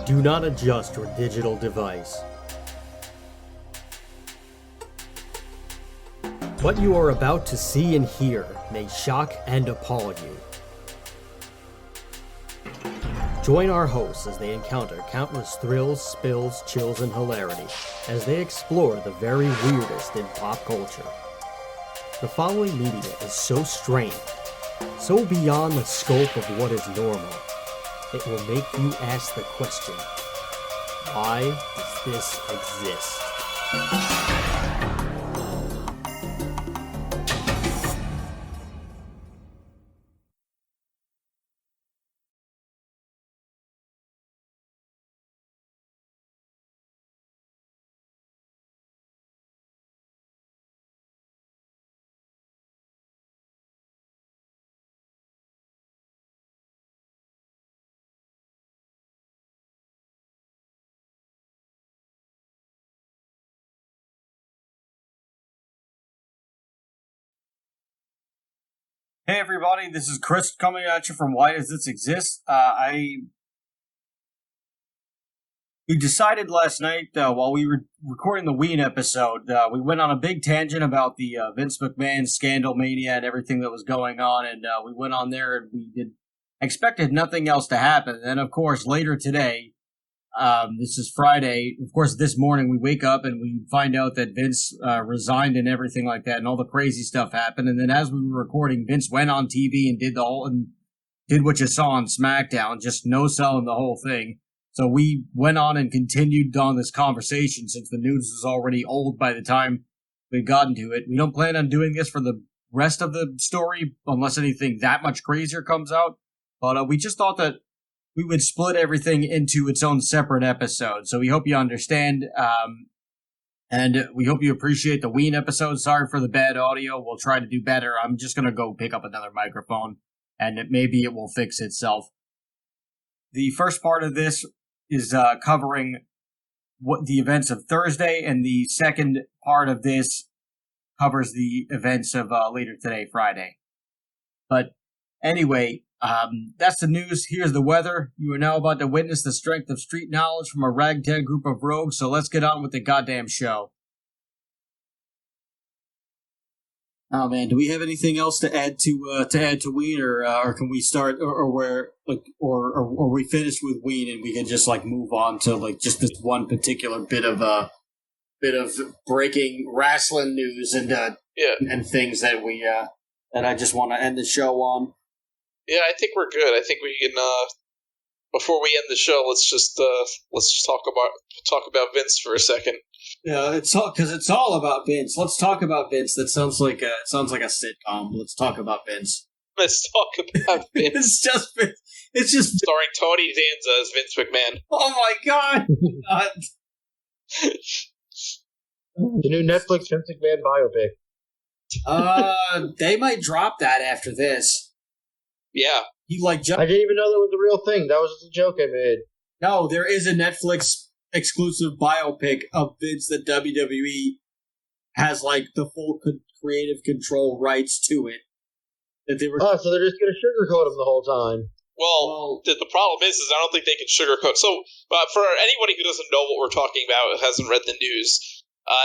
Do not adjust your digital device. What you are about to see and hear may shock and appall you. Join our hosts as they encounter countless thrills, spills, chills, and hilarity as they explore the very weirdest in pop culture. The following media is so strange, so beyond the scope of what is normal, it will make you ask the question, why does this exist? Hey everybody, this is Chris coming at you from Why Does This Exist? We decided last night while we were recording the Ween episode, we went on a big tangent about the Vince McMahon ScandalMania and everything that was going on, and we went on there and expected nothing else to happen. And then, of course, later today, this is Friday. Of course, this morning we wake up and we find out that Vince resigned and everything like that, and all the crazy stuff happened. And then, as we were recording, Vince went on TV and did what you saw on SmackDown, just no selling the whole thing. So we went on and continued on this conversation since the news was already old by the time we'd gotten to it. We don't plan on doing this for the rest of the story unless anything that much crazier comes out. But we just thought that we would split everything into its own separate episode. So we hope you understand, and we hope you appreciate the Ween episode. Sorry for the bad audio. We'll try to do better. I'm just going to go pick up another microphone, and maybe it will fix itself. The first part of this is covering what the events of Thursday, and the second part of this covers the events of later today, Friday. But anyway, that's the news. Here's the weather. You are now about to witness the strength of street knowledge from a ragtag group of rogues, so let's get on with the goddamn show. Oh man, do we have anything else to add to Ween, or can we start, or we finished with Ween and we can just move on to just this one particular bit of breaking wrestling news and things that that I just want to end the show on. Yeah, I think we're good. I think we can. Before we end the show, let's just talk about Vince for a second. Yeah, it's all about Vince. Let's talk about Vince. That sounds like a sitcom. Let's talk about Vince. Let's talk about Vince. It's just Vince. It's just starring Tony Danza as Vince McMahon. Oh my god! The new Netflix Vince McMahon biopic. They might drop that after this. Yeah. I didn't even know that was a real thing. That was just a joke I made. No, there is a Netflix exclusive biopic of Vince that WWE has the full creative control rights to it. That they were. Oh, so they're just going to sugarcoat him the whole time. Well, the problem is I don't think they can sugarcoat. So, for anybody who doesn't know what we're talking about, who hasn't read the news,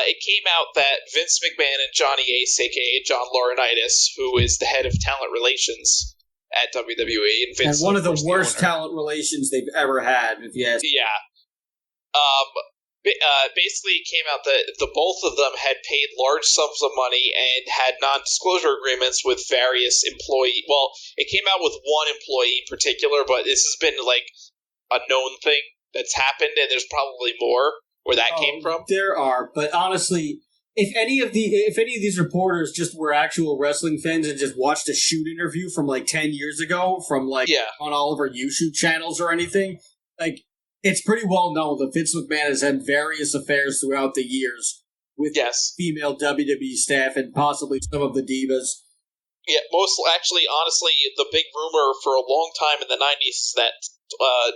it came out that Vince McMahon and Johnny Ace, a.k.a. John Lauranitis, who is the head of talent relations at WWE, and Vince, and one of the worst talent relations they've ever had, if you ask me. Yeah. Basically, it came out that the both of them had paid large sums of money and had non-disclosure agreements with various employees. Well, it came out with one employee in particular, but this has been a known thing that's happened, and there's probably more where that came from. There are, but honestly, if any of these reporters just were actual wrestling fans and just watched a shoot interview from 10 years ago from on all of our YouTube channels or anything, it's pretty well known that Vince McMahon has had various affairs throughout the years with female WWE staff and possibly some of the divas. Yeah, honestly, the big rumor for a long time in the 90s is that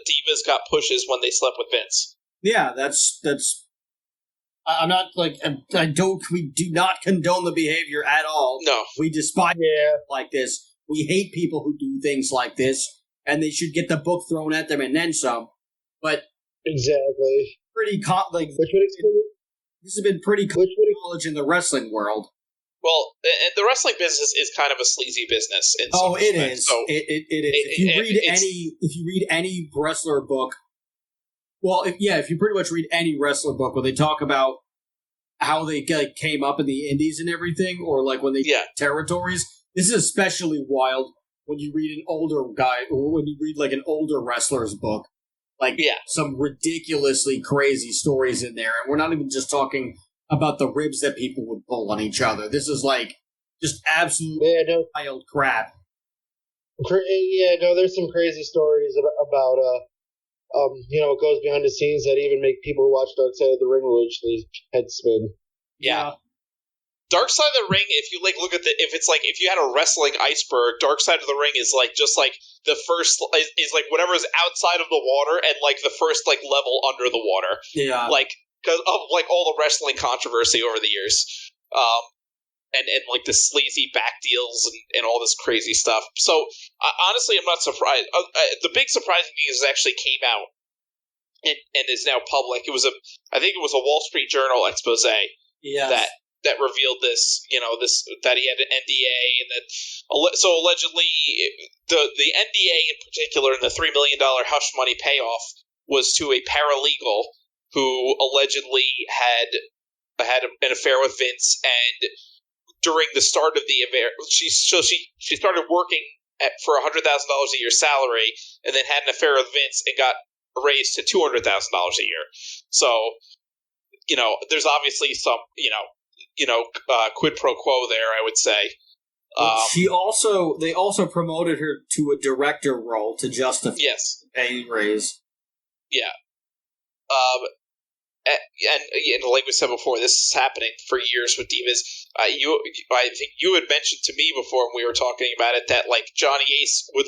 divas got pushes when they slept with Vince. Yeah, that's. I'm not we do not condone the behavior at all. No. We despise like this. We hate people who do things like this, and they should get the book thrown at them and then some. But Exactly. Pretty like Which would explain this has been pretty Which would knowledge in the wrestling world. Well, and the wrestling business is kind of a sleazy business. In some It respects. is. So It is. If you read any wrestler book, if you pretty much read any wrestler book where they talk about how they came up in the indies and everything, or like when they territories, this is especially wild when you read an older guy, or when you read like an older wrestler's book. Like some ridiculously crazy stories in there, and we're not even just talking about the ribs that people would pull on each other. This is like just absolute wild crap. There's some crazy stories about what goes behind the scenes that even make people who watch Dark Side of the Ring literally head spin. Yeah. Dark Side of the Ring, if you look at if you had a wrestling iceberg, Dark Side of the Ring is just the first is whatever's outside of the water and the first level under the water. Yeah. Because of all the wrestling controversy over the years. And the sleazy back deals and all this crazy stuff. So honestly, I'm not surprised. The big surprising thing is it actually came out and is now public. I think it was a Wall Street Journal expose that revealed this. That he had an NDA and that so allegedly the NDA in particular and the $3 million hush money payoff was to a paralegal who allegedly had an affair with Vince, and during the start of the affair, she started working for $100,000 a year salary, and then had an affair with Vince and got raised to $200,000 a year. So, there's obviously some, quid pro quo there, I would say. They also promoted her to a director role to justify the pay raise. Yeah. And like we said before, this is happening for years with divas. I think you had mentioned to me before when we were talking about it that Johnny Ace would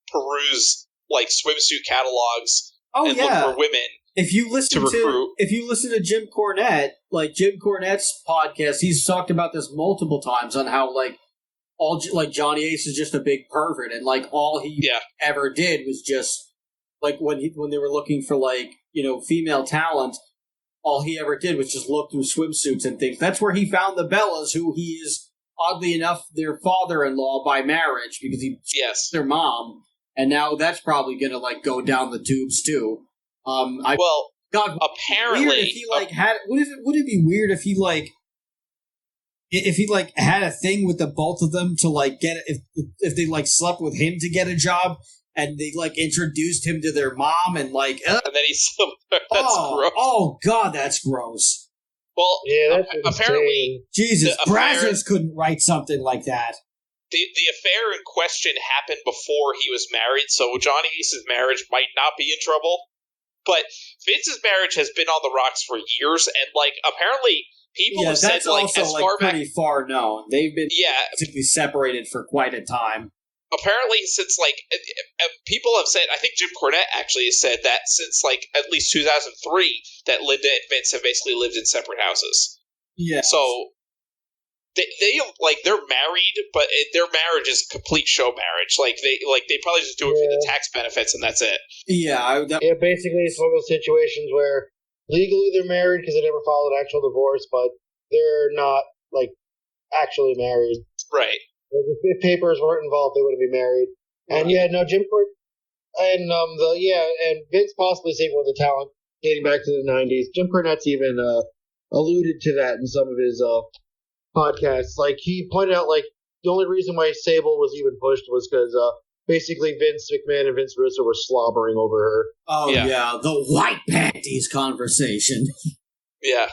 peruse swimsuit catalogs and look for women. If you listen to Jim Cornette, Jim Cornette's podcast, he's talked about this multiple times on how Johnny Ace is just a big pervert, and all he ever did was just when they were looking for female talent. All he ever did was just look through swimsuits and things. That's where he found the Bellas, who he is, oddly enough, their father-in-law by marriage, because he's their mom. And now that's probably going to, go down the tubes, too. Apparently... Would it be weird if he had a thing with the both of them to, get it, if they, slept with him to get a job, and they, introduced him to their mom, and, and then he slept with her. That's gross. Oh, God, that's gross. Well, apparently... Jesus, Brazzers couldn't write something like that. The affair in question happened before he was married, so Johnny Ace's marriage might not be in trouble. But Vince's marriage has been on the rocks for years, and, apparently... People have said, that's also, as far pretty back... far known. They've been basically separated for quite a time. Apparently, since, people have said, I think Jim Cornette actually has said that since, at least 2003, that Linda and Vince have basically lived in separate houses. Yeah. So, they're married, but their marriage is a complete show marriage. They probably just do it for the tax benefits, and that's it. Yeah. Basically, it's one of those situations where legally they're married because they never filed an actual divorce, but they're not, actually married. Right. If papers weren't involved, they wouldn't be married. And Jim Cornette and Vince possibly saving with the talent dating back to the 90s. Jim Cornette's even alluded to that in some of his podcasts. He pointed out the only reason why Sable was even pushed was because basically Vince McMahon and Vince Russo were slobbering over her. Oh yeah, the white panties conversation. Yeah.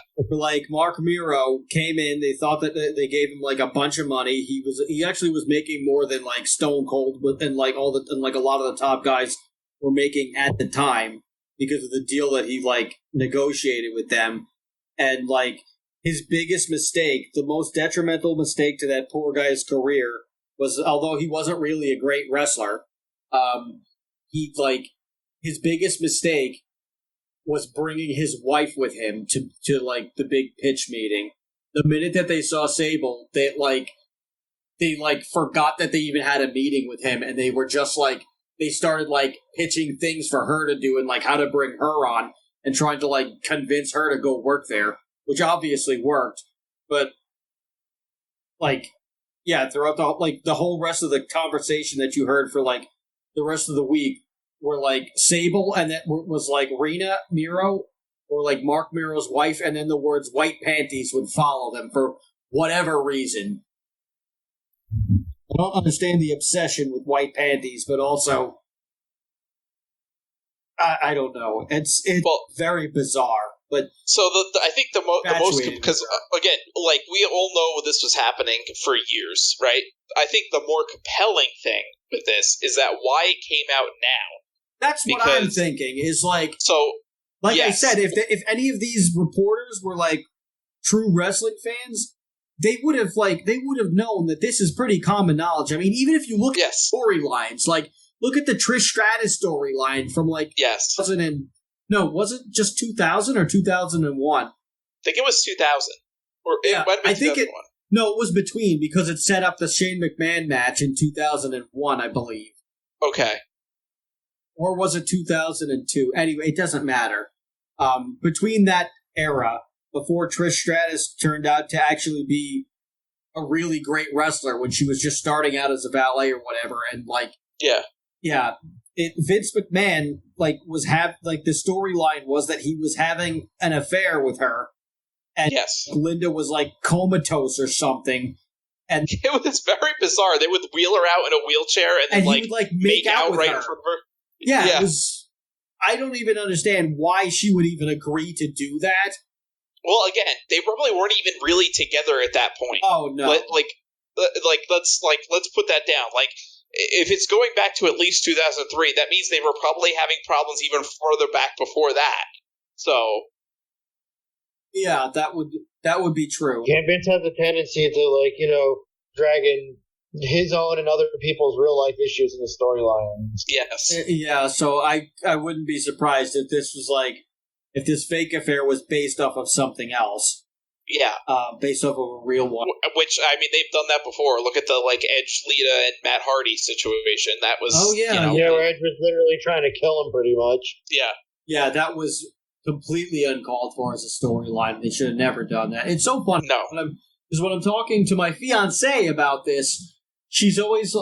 Mark Miro came in, they thought that they gave him a bunch of money. He actually was making more than Stone Cold and a lot of the top guys were making at the time because of the deal that he negotiated with them. And his biggest mistake, the most detrimental mistake to that poor guy's career was, although he wasn't really a great wrestler, his biggest mistake was bringing his wife with him to the big pitch meeting. The minute that they saw Sable, they forgot that they even had a meeting with him, and they were just they started like pitching things for her to do and like how to bring her on and trying to like convince her to go work there, which obviously worked. But like, yeah, throughout the whole rest of the conversation that you heard for like the rest of the week were like Sable, and that was like Rena Miro or like Mark Miro's wife, and then the words white panties would follow them for whatever reason. I don't understand the obsession with white panties, but also I don't know. It's very bizarre. But so I think the most, because again, like we all know this was happening for years, right? I think the more compelling thing with this is that why it came out now. That's what I'm thinking. Is like yes. I said, if any of these reporters were like true wrestling fans, they would have known that this is pretty common knowledge. I mean, even if you look at storylines, like look at the Trish Stratus storyline from like 2000 no, was it just 2000 or 2001? I think it was 2000. Or yeah, it might have been 2001. No, it was between, because it set up the Shane McMahon match in 2001, I believe. Okay. Or was it 2002? Anyway, it doesn't matter. Between that era, before Trish Stratus turned out to actually be a really great wrestler when she was just starting out as a valet or whatever, and like... Yeah. Vince McMahon the storyline was that he was having an affair with her, and Linda was like comatose or something, and it was very bizarre. They would wheel her out in a wheelchair and then he would make out right in front of her. Yeah, it was. I don't even understand why she would even agree to do that. Well, again, they probably weren't even really together at that point. Oh no! Let's put that down. Like, if it's going back to at least 2003, that means they were probably having problems even further back before that. So, yeah, that would be true. Yeah, Vince has a tendency to drag in his own and other people's real life issues in the storylines. Yes. Yeah, so I wouldn't be surprised if this was if this fake affair was based off of something else. Yeah. Based off of a real one. Which, I mean, they've done that before. Look at the, Edge, Lita, and Matt Hardy situation. That was, where Edge was literally trying to kill him pretty much. Yeah. Yeah, that was completely uncalled for as a storyline. They should have never done that. It's so funny. No. Because when I'm talking to my fiancée about this, she's always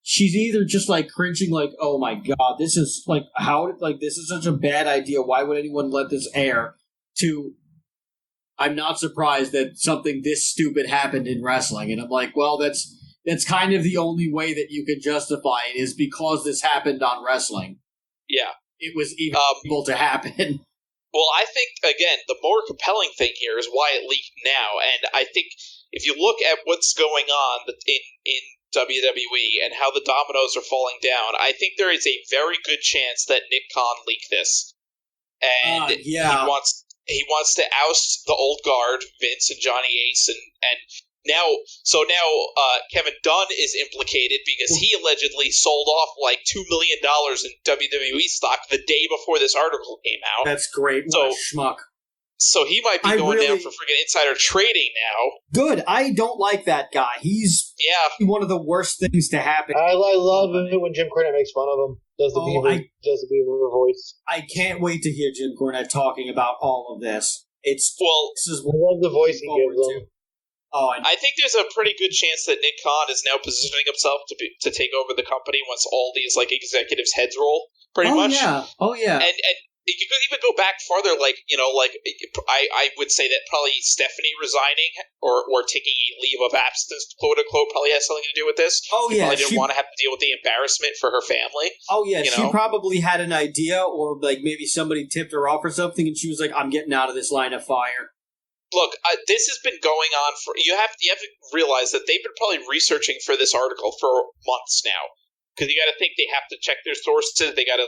she's either just cringing oh my god, this is this is such a bad idea. Why would anyone let this air? To, I'm not surprised that something this stupid happened in wrestling. And I'm like, well, that's kind of the only way that you can justify it, is because this happened on wrestling. Yeah. It was even able to happen. Well, I think, again, the more compelling thing here is why it leaked now. And I think if you look at what's going on in WWE and how the dominoes are falling down, I think there is a very good chance that Nick Khan leaked this. And he wants to oust the old guard, Vince and Johnny Ace, and now Kevin Dunn is implicated because he allegedly sold off $2 million in WWE stock the day before this article came out. That's great. What a schmuck. So he might be going down for freaking insider trading now. Good. I don't like that guy. He's one of the worst things to happen. I love it when Jim Cornette makes fun of him. Does the Beaver voice. I can't wait to hear Jim Cornette talking about all of this. I love the voice he gives him. Oh, I think there's a pretty good chance that Nick Khan is now positioning himself to take over the company once all these executives' heads roll. Pretty much. Oh yeah. And you could even go back farther, I would say that probably Stephanie resigning or taking a leave of absence, quote unquote, probably has something to do with this. Oh yeah, probably didn't want to have to deal with the embarrassment for her family. Oh yeah, she probably had an idea, or maybe somebody tipped her off or something, and she was like, "I'm getting out of this line of fire." Look, this has been going on for. You have to realize that they've been probably researching for this article for months now. Because you got to think they have to check their sources. They got to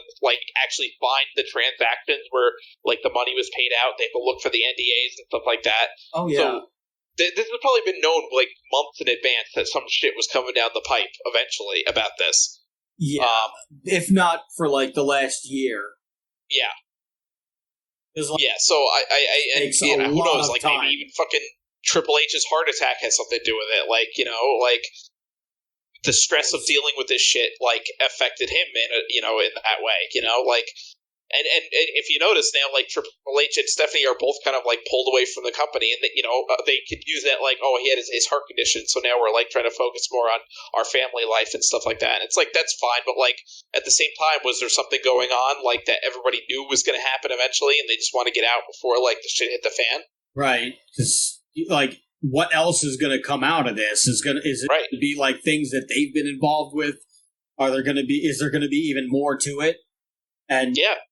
actually find the transactions where the money was paid out. They have to look for the NDAs and stuff like that. Oh yeah. So this has probably been known months in advance that some shit was coming down the pipe eventually about this. Yeah. If not for the last year. Yeah. So who knows? Maybe even fucking Triple H's heart attack has something to do with it. the stress of dealing with this shit like affected him in that way, like. And if you notice now, like Triple H and Stephanie are both kind of like pulled away from the company, and they could use that like, oh, he had his heart condition, so now we're like trying to focus more on our family life and stuff like that. And it's like that's fine, but like at the same time, was there something going on like that everybody knew was going to happen eventually, and they just want to get out before like the shit hit the fan? Right, because like what else is going to come out of this? Is it going to be like things that they've been involved with? Is there going to be even more to it? And yeah.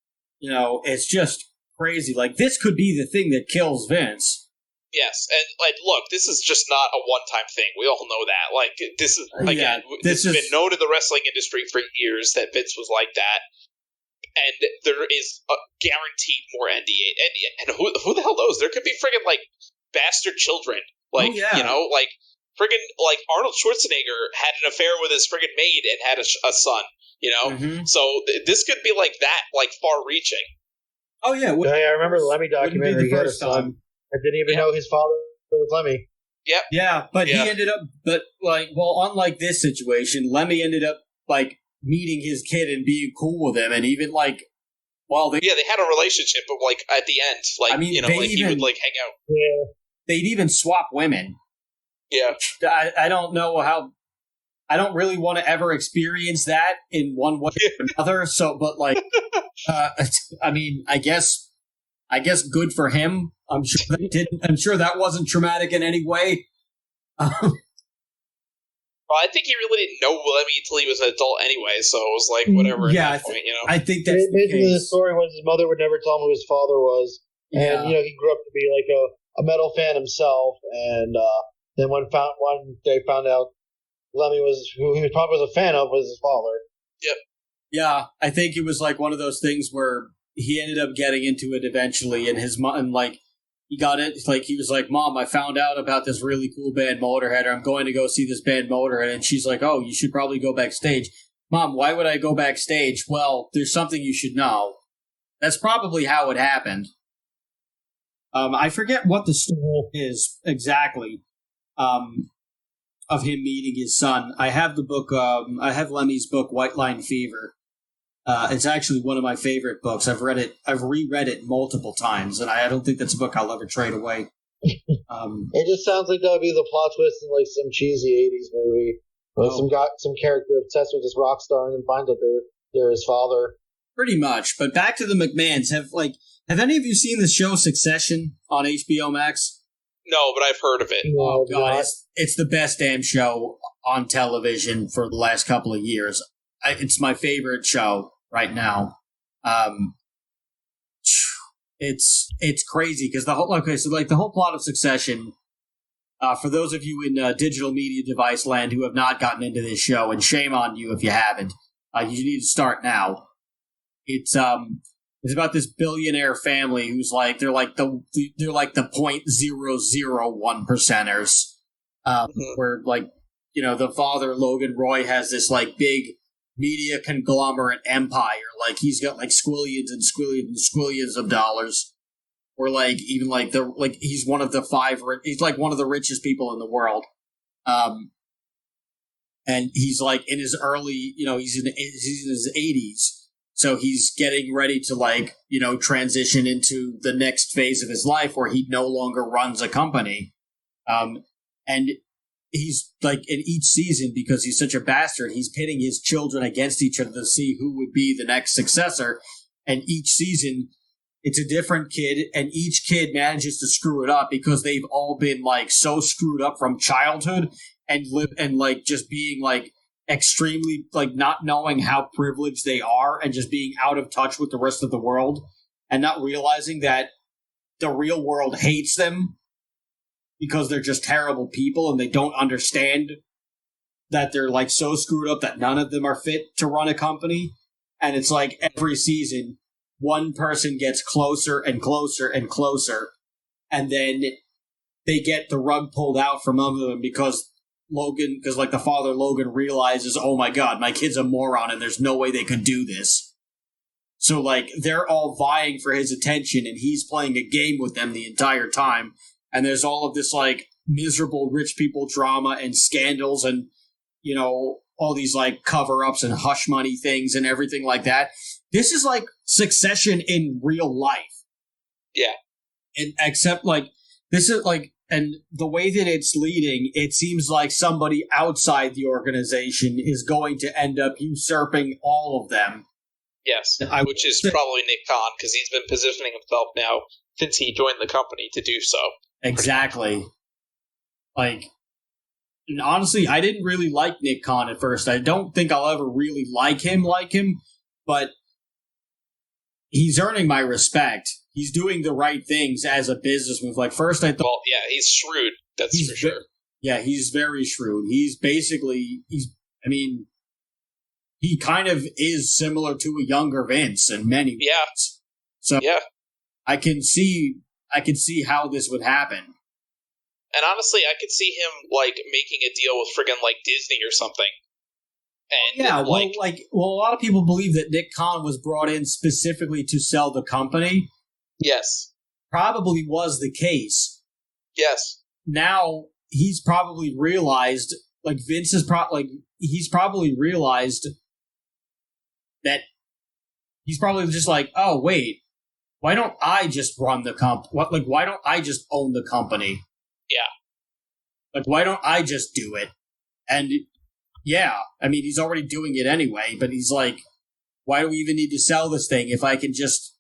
It's just crazy. Like, this could be the thing that kills Vince. Yes, and, like, look, this is just not a one-time thing. We all know that. Like, this is, again, this has been known in the wrestling industry for years that Vince was like that. And there is a guaranteed more NDA. And who the hell knows? There could be friggin', like, bastard children. Like, like, friggin', like, Arnold Schwarzenegger had an affair with his friggin' maid and had a son. Mm-hmm. So this could be like that, like far-reaching. Oh yeah, I remember the Lemmy documentary. He had a son. I didn't even know his father was Lemmy. Yep. Yeah, but he ended up, unlike this situation, Lemmy ended up like meeting his kid and being cool with him, and even like, they had a relationship, but like at the end, like he would like hang out. Yeah, they'd even swap women. Yeah, I don't know how. I don't really want to ever experience that in one way or another. So, but like, I mean, I guess good for him. I'm sure that wasn't traumatic in any way. Well, I think he really didn't know Lemmy until he was an adult anyway. So it was like whatever. Yeah, at that point, I think that's basically the story was his mother would never tell him who his father was, and he grew up to be like a metal fan himself, and then one day found out. Lemmy was who he probably was a fan of was his father. Yep. Yeah, I think it was like one of those things where he ended up getting into it eventually, and his mom, like, he got it. Like, he was like, "Mom, I found out about this really cool band, Motorhead. I'm going to go see this band, Motorhead." And she's like, "Oh, you should probably go backstage." "Mom, why would I go backstage?" "Well, there's something you should know." That's probably how it happened. I forget what the story is exactly. Of him meeting his son. I have the book, I have Lemmy's book, White Line Fever. It's actually one of my favorite books. I've reread it multiple times, and I don't think that's a book I'll ever trade away. It just sounds like that would be the plot twist in like some cheesy 80s movie. Like some character obsessed with this rock star and then finds out they're his father. Pretty much. But back to the McMahons. Have any of you seen the show Succession on HBO Max? No, but I've heard of it. Oh, God. It's the best damn show on television for the last couple of years. It's my favorite show right now. It's crazy because the whole plot of Succession, for those of you in digital media device land who have not gotten into this show, and shame on you if you haven't, you need to start now. It's about this billionaire family who's like they're like the 0.001%ers. Where like the father Logan Roy has this like big media conglomerate empire. Like he's got like squillions and squillions and squillions of dollars. Or like even like he's one of the he's like one of the richest people in the world. And he's like in his early he's in his 80s. So he's getting ready to transition into the next phase of his life where he no longer runs a company. And he's like in each season, because he's such a bastard, he's pitting his children against each other to see who would be the next successor. And each season it's a different kid, and each kid manages to screw it up because they've all been like so screwed up from childhood and just being like extremely like not knowing how privileged they are and just being out of touch with the rest of the world and not realizing that the real world hates them because they're just terrible people and they don't understand that they're like so screwed up that none of them are fit to run a company. And it's like every season one person gets closer and closer and closer, and then they get the rug pulled out from under them because the father Logan realizes, oh my God, my kid's a moron and there's no way they could do this. So like they're all vying for his attention and he's playing a game with them the entire time. And there's all of this like miserable rich people drama and scandals, and all these like cover-ups and hush money things and everything like that. This is like Succession in real life. Yeah. And except like this is like, and the way that it's leading, it seems like somebody outside the organization is going to end up usurping all of them. Yes, which is probably Nick Khan, because he's been positioning himself now since he joined the company to do so. Exactly. Like, and honestly, I didn't really like Nick Khan at first. I don't think I'll ever really like him, but he's earning my respect. He's doing the right things as a business move. Like, first I thought... Well, yeah, he's shrewd. That's for sure. Yeah, he's very shrewd. He kind of is similar to a younger Vince in many ways. So yeah. I can see how this would happen. And honestly, I could see him like making a deal with friggin' like Disney or something. And yeah, a lot of people believe that Nick Khan was brought in specifically to sell the company. Yes. Probably was the case. Yes. Now he's probably realized, like Vince is he's probably realized that he's probably just like, oh wait, why don't I just run the why don't I just own the company? Yeah. Like, why don't I just do it? And yeah, I mean, he's already doing it anyway, but he's like, why do we even need to sell this thing if I can just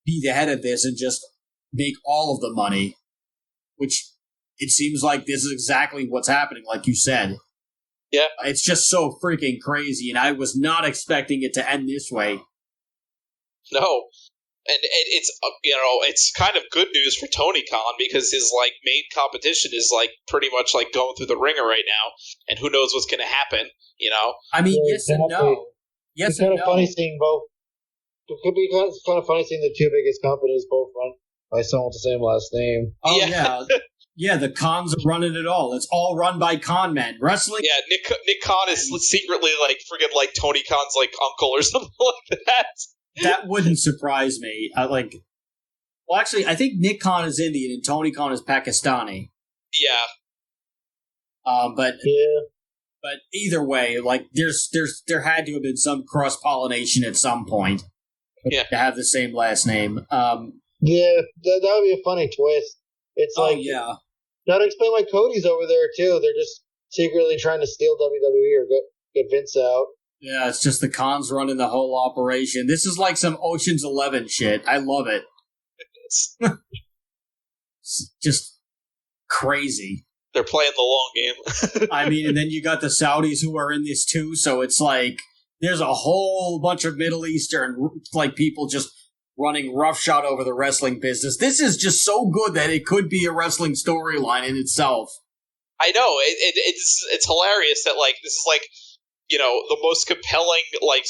be the head of this and just make all of the money? Which it seems like this is exactly what's happening, like you said. Yeah. It's just so freaking crazy, and I was not expecting it to end this way. No. And it's, it's kind of good news for Tony Khan, because his, like, main competition is, like, pretty much, like, going through the ringer right now, and who knows what's going to happen, I mean, yes and no. It's kind of funny seeing both. It could be kind of funny seeing the two biggest companies both run by someone with the same last name. Oh, yeah. Yeah, the Khans are running it all. It's all run by con men. Wrestling? Yeah, Nick Khan is secretly, like, friggin' like Tony Khan's, like, uncle or something like that. That wouldn't surprise me. Actually, I think Nick Khan is Indian and Tony Khan is Pakistani. Yeah. But either way, like there had to have been some cross pollination at some point. Yeah. To have the same last name. Yeah, that would be a funny twist. It's yeah. Now to explain why Cody's over there too. They're just secretly trying to steal WWE or get Vince out. Yeah, it's just the Khans running the whole operation. This is like some Ocean's 11 shit. I love it. It's just crazy. They're playing the long game. I mean, and then you got the Saudis who are in this too, so it's like there's a whole bunch of Middle Eastern like people just running roughshod over the wrestling business. This is just so good that it could be a wrestling storyline in itself. I know. It's hilarious that like this is like the most compelling like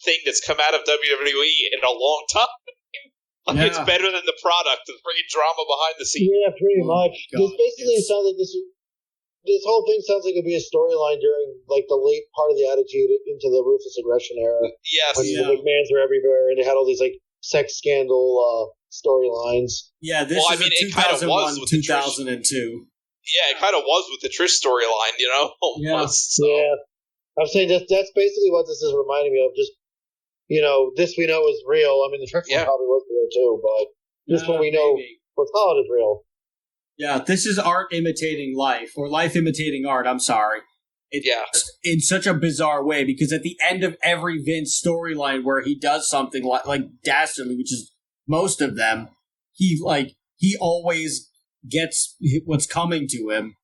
thing that's come out of WWE in a long time. Like it's better than the product, the freaking drama behind the scenes. Yeah, pretty much. This basically sounds like this whole thing sounds like it'd be a storyline during like the late part of the Attitude into the Ruthless Aggression era. Yes, when the McMahons were everywhere and they had all these like sex scandal storylines. Yeah, this is it kind of was with 2002. Yeah, it kind of was with the Trish storyline, almost. So. Yeah, I'm saying that's basically what this is reminding me of. Just this we know is real. I mean, the Trish one probably was real too, but this one we know for solid is real. Yeah, this is art imitating life, or life imitating art. I'm sorry. In such a bizarre way, because at the end of every Vince storyline where he does something like dastardly, which is most of them, he always gets what's coming to him.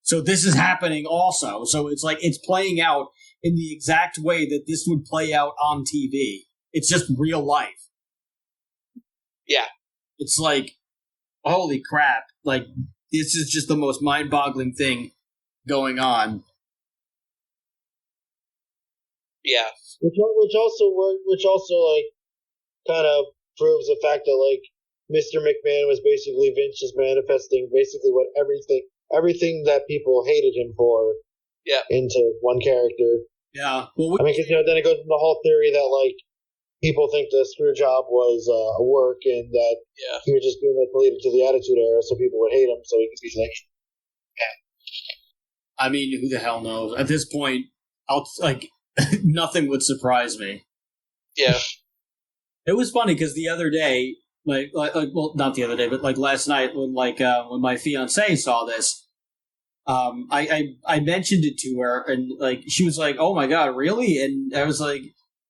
So this is happening also. So it's like it's playing out in the exact way that this would play out on TV. It's just real life. Yeah. It's like, holy crap. Like, this is just the most mind-boggling thing going on. Yeah. Which also like kind of proves the fact that like Mr. McMahon was basically Vince just manifesting basically what everything that people hated him for into one character. Yeah. Well, I mean, because then it goes into the whole theory that like people think the screw job was a work and that he was just doing that to lead to the Attitude Era, so people would hate him, so he could be like, I mean, who the hell knows? At this point, nothing would surprise me. Yeah. It was funny because the other day, well, not the other day, but like last night when when my fiance saw this, I mentioned it to her and like she was like, "Oh my god, really?" And I was like,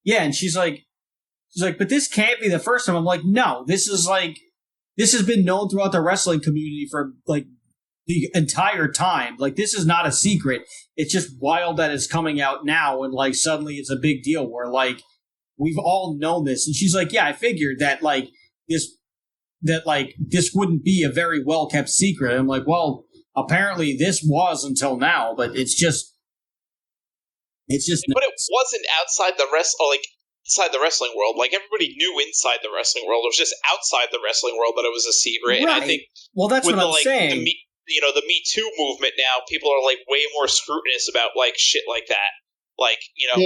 "Yeah," and she's like, "But this can't be the first time." I'm like, "No, this has been known throughout the wrestling community for like the entire time. Like this is not a secret. It's just wild that it's coming out now and like suddenly it's a big deal where like we've all known this." And she's like, "Yeah, I figured that this wouldn't be a very well kept secret." And I'm like, "Well, apparently this was until now, but it's just." But it wasn't outside the inside the wrestling world. Like everybody knew inside the wrestling world. It was just outside the wrestling world that it was a secret. Right. And I think, well, that's what I'm saying. The Me Too movement now, people are like way more scrutinous about like shit like that. Like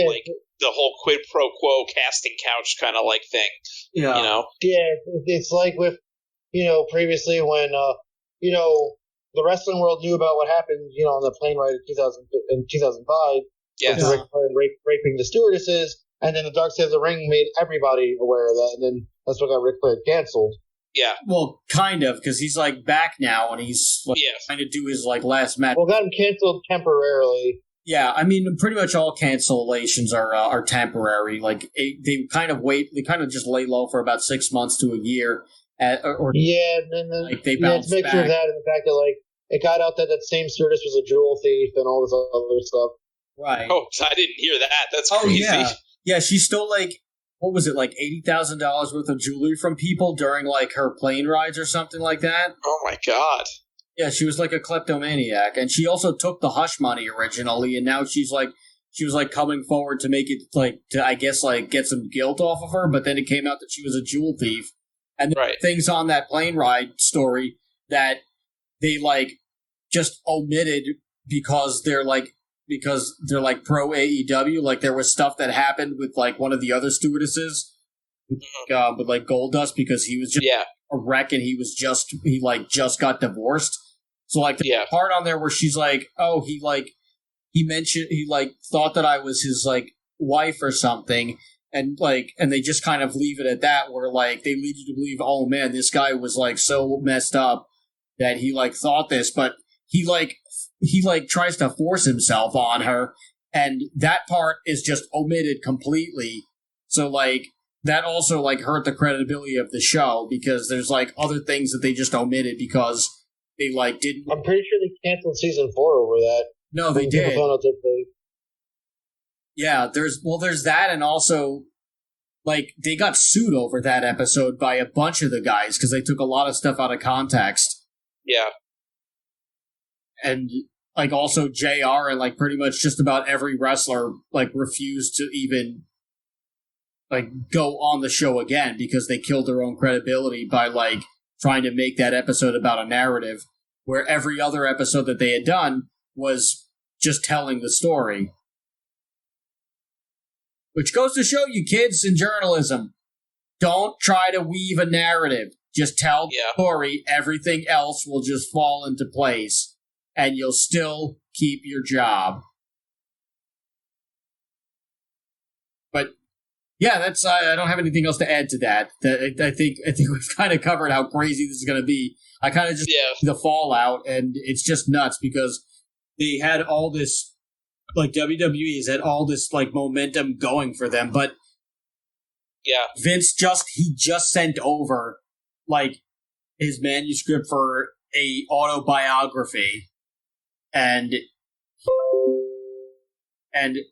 like the whole quid pro quo casting couch kind of like thing. Yeah. Yeah, it's like with previously when the wrestling world knew about what happened on the plane ride in 2005. Yes. Ric Flair raping the stewardesses, and then the Dark Side of the Ring made everybody aware of that, and then that's what got Ric Flair canceled. Yeah. Well, kind of, because he's like back now and he's trying to do his like last match. Well, got him canceled temporarily. Yeah, I mean, pretty much all cancellations are temporary. Like they kind of just lay low for about 6 months to a year, and then like they bounce it's a mixture back. of that and the fact that like it got out that same stewardess was a jewel thief and all this other stuff. Right. Oh, I didn't hear that. That's crazy. Yeah, she stole like what was it, like $80,000 worth of jewelry from people during like her plane rides or something like that. Oh my god. Yeah, she was like a kleptomaniac, and she also took the hush money originally, and now she was like coming forward to make it like to I guess like get some guilt off of her, but then it came out that she was a jewel thief, and there were things on that plane ride story that they like just omitted because they're pro AEW. Like there was stuff that happened with like one of the other stewardesses with like Goldust because he was just a wreck and he just got divorced. So like the part on there where she's like, oh, he thought that I was his like wife or something, and they just kind of leave it at that, where like they lead you to believe, oh man, this guy was like so messed up that he like thought this, but he tries to force himself on her, and that part is just omitted completely. So like that also like hurt the credibility of the show because there's like other things that they just omitted because they like didn't. I'm pretty sure they canceled season 4 over that. No, they did. Yeah, there's that, and also like they got sued over that episode by a bunch of the guys because they took a lot of stuff out of context. Yeah. And like also JR and like pretty much just about every wrestler like refused to even like go on the show again because they killed their own credibility by like trying to make that episode about a narrative where every other episode that they had done was just telling the story. Which goes to show you, kids in journalism, don't try to weave a narrative. Just tell the story. Everything else will just fall into place. And you'll still keep your job. But yeah, that's I don't have anything else to add to that. I think we've kind of covered how crazy this is going to be. I kind of just the fallout, and it's just nuts because they had all this, like WWE has had all this like momentum going for them, but Vince just sent over like his manuscript for a autobiography. And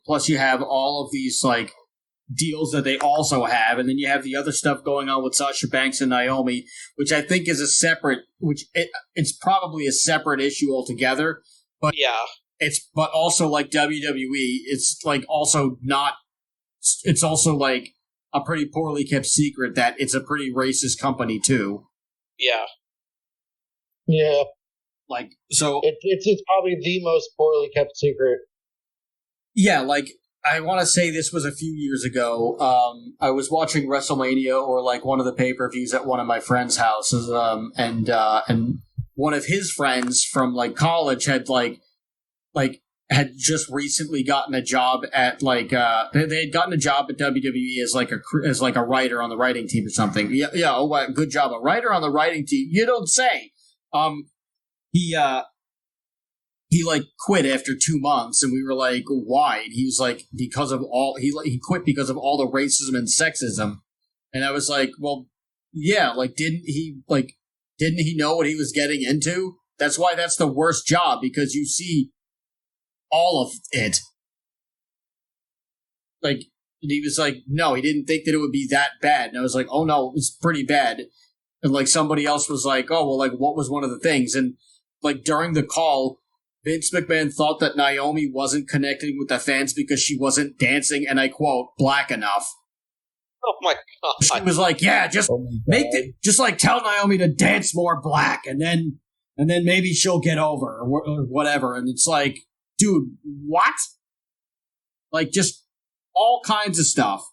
plus you have all of these like deals that they also have, and then you have the other stuff going on with Sasha Banks and Naomi, which I think is it's probably a separate issue altogether. But but also like WWE, it's like also not. It's also like a pretty poorly kept secret that it's a pretty racist company too. Yeah. Yeah. Like so, it's probably the most poorly kept secret. Yeah, like I want to say this was a few years ago. I was watching WrestleMania or like one of the pay-per-views at one of my friends' houses, and one of his friends from like college had like had just recently gotten a job at like they had gotten a job at WWE as like a writer on the writing team or something. Yeah. Oh, good job, a writer on the writing team. You don't say. He like quit after 2 months, and we were like, why? And he was like, because of all he quit because of all the racism and sexism. And I was like, well, yeah, like didn't he know what he was getting into? That's why that's the worst job, because you see all of it. Like, he was like, no, he didn't think that it would be that bad. And I was like, oh no, it was pretty bad. And like somebody else was like, oh well, like what was one of the things? And like during the call, Vince McMahon thought that Naomi wasn't connecting with the fans because she wasn't dancing, and I quote, black enough. Oh my god! She was like, "Yeah, just just like tell Naomi to dance more black, and then maybe she'll get over or whatever." And it's like, dude, what? Like, just all kinds of stuff.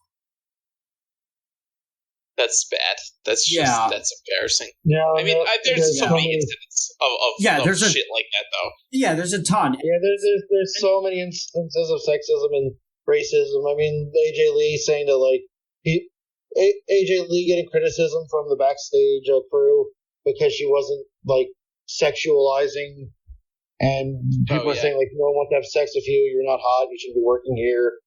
That's bad. That's just that's embarrassing. Yeah, I mean, there's so many incidents of shit like that, though. Yeah, there's a ton. Yeah, there's so many instances of sexism and racism. I mean, AJ Lee saying that like AJ Lee getting criticism from the backstage crew because she wasn't like sexualizing, and people are saying like, no one wants to have sex with you. You're not hot. You shouldn't be working here.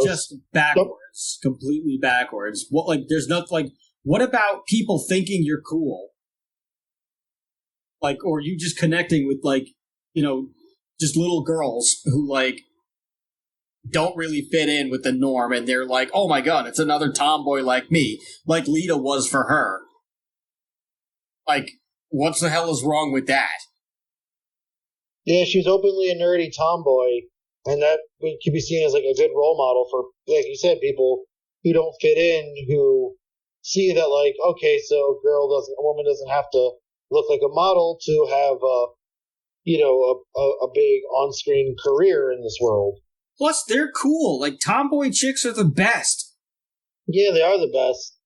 Just backwards, completely backwards. What, like, there's nothing, like, what about people thinking you're cool? Like, or you just connecting with, like, just little girls who, like, don't really fit in with the norm, and they're like, oh my god, it's another tomboy like me, like Lita was for her. Like, what the hell is wrong with that? Yeah, she's openly a nerdy tomboy. And that could be seen as like a good role model for, like you said, people who don't fit in, who see that like, okay, so a woman doesn't have to look like a model to have a big on-screen career in this world. Plus, they're cool. Like, tomboy chicks are the best. Yeah, they are the best.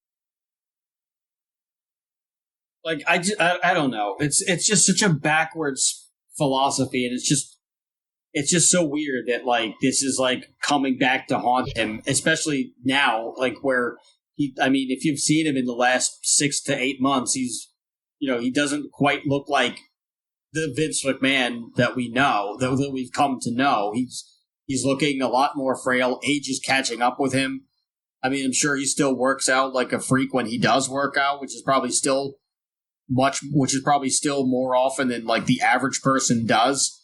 Like, I don't know. It's just such a backwards philosophy, and it's just so weird that, like, this is, like, coming back to haunt him, especially now, like, where if you've seen him in the last 6 to 8 months, he's, he doesn't quite look like the Vince McMahon that we know, that we've come to know. He's looking a lot more frail. Age is catching up with him. I mean, I'm sure he still works out like a freak when he does work out, which is probably still more often than, like, the average person does.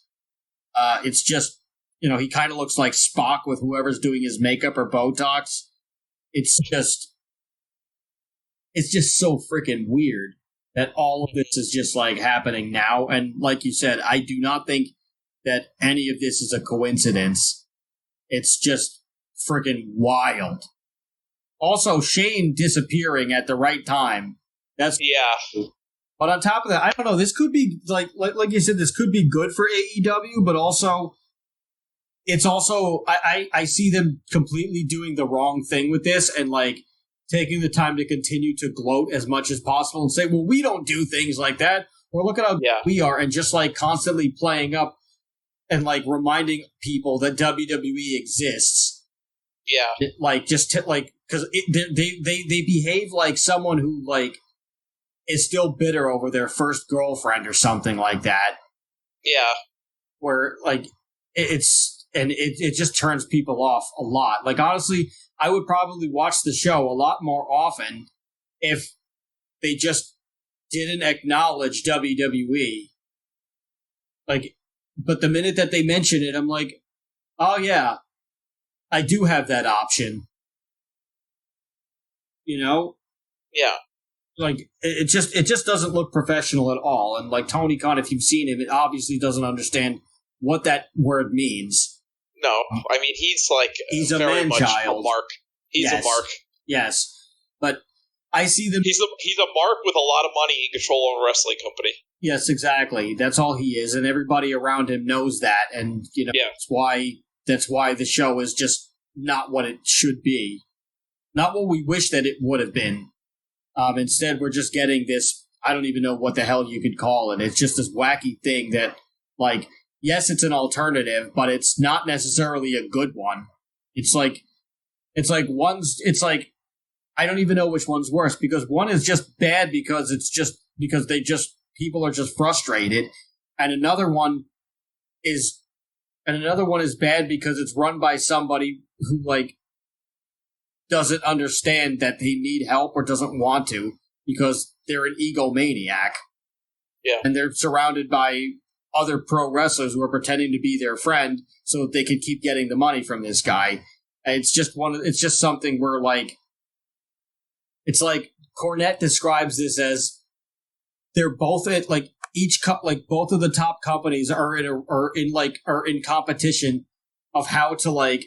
It's just, he kind of looks like Spock with whoever's doing his makeup or Botox. It's just so freaking weird that all of this is just, like, happening now. And like you said, I do not think that any of this is a coincidence. It's just freaking wild. Also, Shane disappearing at the right time. But on top of that, I don't know. This could be like you said. This could be good for AEW, but also, it's also I see them completely doing the wrong thing with this, and like taking the time to continue to gloat as much as possible and say, "Well, we don't do things like that," or "Look at how we are," and just like constantly playing up and like reminding people that WWE exists. Yeah, like because they behave like someone who like is still bitter over their first girlfriend or something like that. Yeah. Where, like, it just turns people off a lot. Like, honestly, I would probably watch the show a lot more often if they just didn't acknowledge WWE. Like, but the minute that they mention it, I'm like, oh yeah, I do have that option. Yeah. Like, it just doesn't look professional at all. And like Tony Khan, if you've seen him, it obviously doesn't understand what that word means. No, I mean, he's a very much man-child. a mark. He's a mark. Yes, but I see them. He's a mark with a lot of money and control of a wrestling company. Yes, exactly. That's all he is, and everybody around him knows that. And that's why the show is just not what it should be, not what we wish that it would have been. Instead, we're just getting this, I don't even know what the hell you could call it. It's just this wacky thing that, like, yes, it's an alternative, but it's not necessarily a good one. It's like I don't even know which one's worse, because one is just bad because people are just frustrated, and another one is bad because it's run by somebody who doesn't understand that they need help or doesn't want to because they're an egomaniac. Yeah. And they're surrounded by other pro wrestlers who are pretending to be their friend so that they can keep getting the money from this guy. And it's just something where it's like Cornette describes this as they're both at both of the top companies are in competition of how to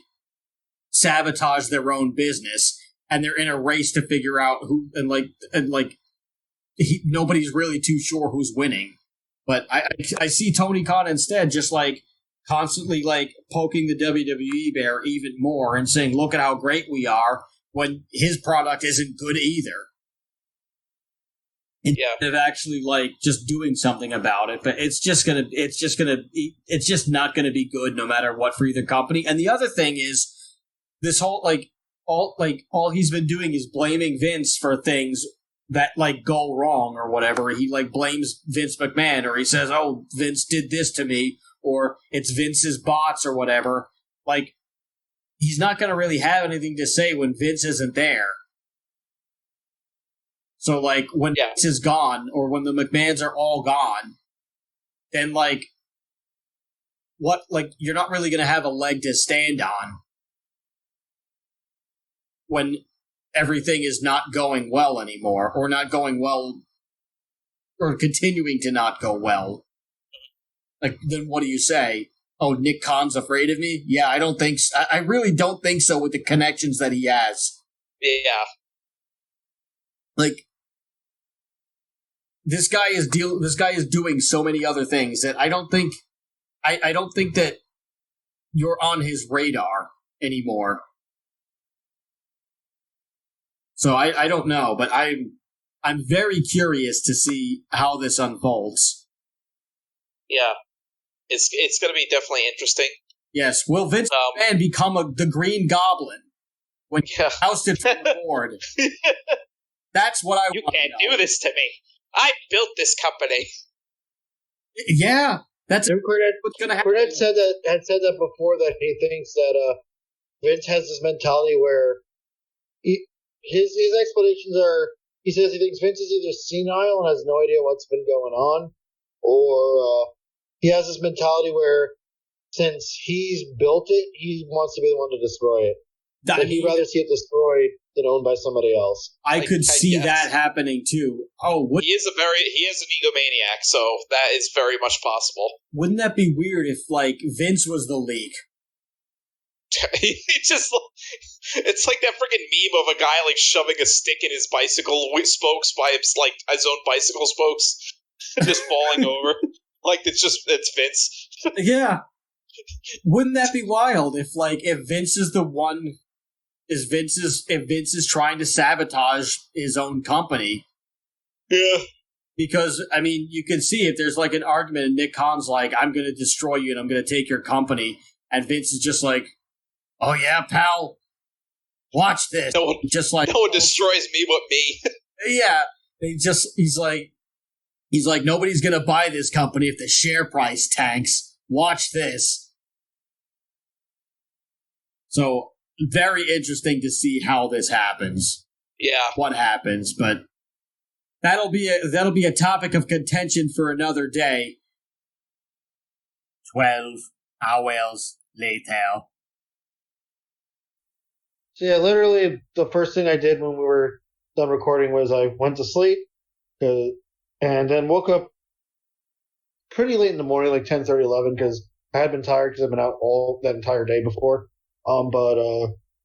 sabotage their own business, and they're in a race to figure out who nobody's really too sure who's winning. But I see Tony Khan instead just constantly poking the WWE bear even more and saying, look at how great we are, when his product isn't good either. Instead of actually just doing something about it. But it's just not gonna be good no matter what for either company. And the other thing is this whole all he's been doing is blaming Vince for things that go wrong or whatever. He blames Vince McMahon, or he says, oh, Vince did this to me, or it's Vince's bots or whatever. He's not going to really have anything to say when Vince isn't there. So when Vince is gone, or when the McMahons are all gone, then you're not really going to have a leg to stand on when everything is not going well anymore, or not going well, or continuing to not go well. Then what do you say? Oh, Nick Khan's afraid of me? Yeah, I don't think so. I really don't think so with the connections that he has. Yeah. This guy is doing so many other things that I don't think that you're on his radar anymore. So I don't know, but I'm very curious to see how this unfolds. Yeah. It's going to be definitely interesting. Yes. Will Vince McMahon become the Green Goblin when he ousted from the board? That's what I want. You can't do this to me. I built this company. Yeah. That's what's going to happen. Cornette said that before, that he thinks that Vince has this mentality where his explanations are, he says he thinks Vince is either senile and has no idea what's been going on, or he has this mentality where since he's built it, he wants to be the one to destroy it. He'd rather see it destroyed than owned by somebody else. I could see that happening too. Oh, he is an egomaniac, so that is very much possible. Wouldn't that be weird if Vince was the leak? It's like that freaking meme of a guy shoving a stick in his bicycle spokes by his own bicycle spokes, just falling over. It's Vince. Yeah. Wouldn't that be wild if Vince is the one, if Vince is trying to sabotage his own company? Yeah. Because you can see if there's an argument and Nick Khan's I'm going to destroy you and I'm going to take your company, and Vince is just oh yeah, pal, watch this. No one destroys me but me. Yeah. He's like, nobody's going to buy this company if the share price tanks. Watch this. So, very interesting to see how this happens. Yeah. What happens, but that'll be a topic of contention for another day. 12 hours later. So yeah, literally the first thing I did when we were done recording was I went to sleep, and then woke up pretty late in the morning, 10:30, 11, because I had been tired because I've been out all that entire day before.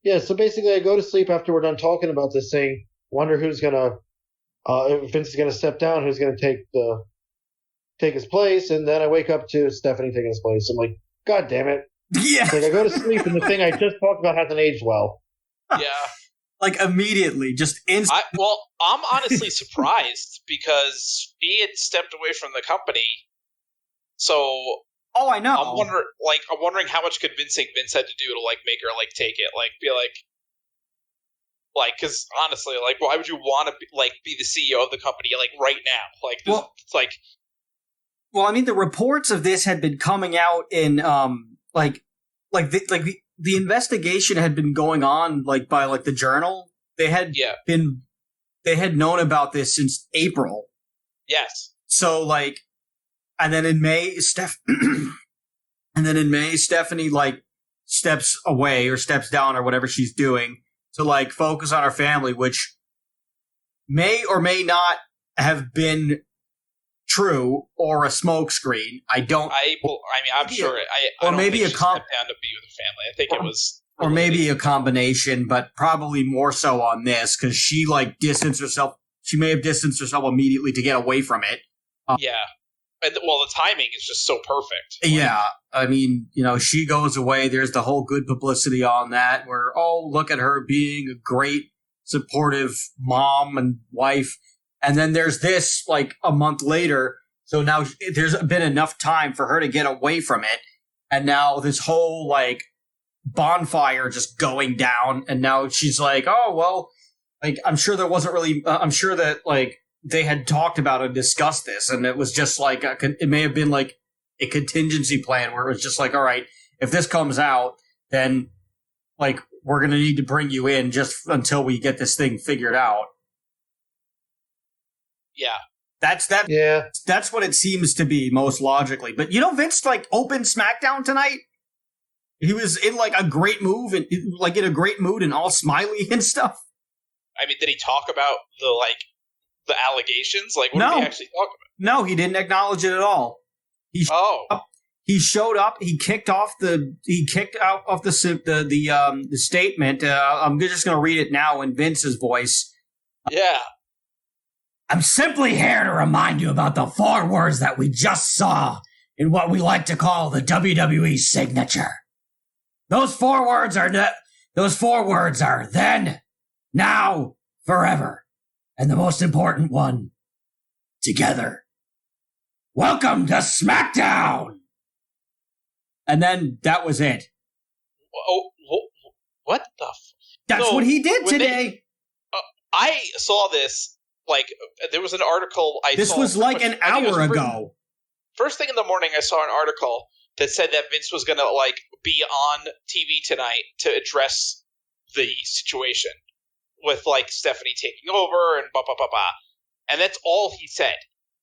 Yeah, so basically I go to sleep after we're done talking about this thing, wonder who's going to, if Vince is going to step down, who's going to take his place, and then I wake up to Stephanie taking his place. I'm like, God damn it. Yeah. I go to sleep and the thing I just talked about hasn't aged well. Yeah. Immediately, just instantly. I'm honestly surprised because he had stepped away from the company. So Oh, I know. I'm wondering how much convincing Vince had to do to like make her like take it, like be like, because honestly, like, why would you want to be the CEO of the company like right now? Like, it's like. Well, I mean, the reports of this had been coming out in the investigation had been going on like by like the Journal. They had known about this since April. Yes. So like, and then in May, Stephanie like steps away or steps down or whatever she's doing to like focus on her family, which may or may not have been true or a smokescreen. I'm sure. Or maybe a stepped down to be with her family. I think it was. Or maybe a combination, but probably more so on this because she like distanced herself. She may have distanced herself immediately to get away from it. Yeah. And, well, the timing is just so perfect. Yeah. I mean, she goes away. There's the whole good publicity on that where, oh, look at her being a great, supportive mom and wife. And then there's this like a month later. So now there's been enough time for her to get away from it. And now this whole like bonfire just going down. And now she's like, oh, well, like, I'm sure there wasn't really, I'm sure that like they had talked about and discussed this. And it was just like, it may have been like a contingency plan where it was just like, all right, if this comes out, then like we're going to need to bring you in just until we get this thing figured out. Yeah. That's that. Yeah. That's what it seems to be most logically. But Vince like opened SmackDown tonight. He was in like a great move and like in a great mood and all smiley and stuff. I mean, did he talk about the allegations? Like, what did he actually talk about? No, he didn't acknowledge it at all. He showed up. He kicked out of the statement. I'm just going to read it now in Vince's voice. Yeah. I'm simply here to remind you about the 4 words that we just saw in what we like to call the WWE signature. Those 4 words are then, now, forever. And the most important one, together. Welcome to SmackDown! And then that was it. Oh, what the That's what he did today. I saw this, like, there was an article This was like an hour ago. First thing in the morning, I saw an article that said that Vince was going to, like, be on TV tonight to address the situation with, like, Stephanie taking over and blah, blah, blah, blah. And that's all he said.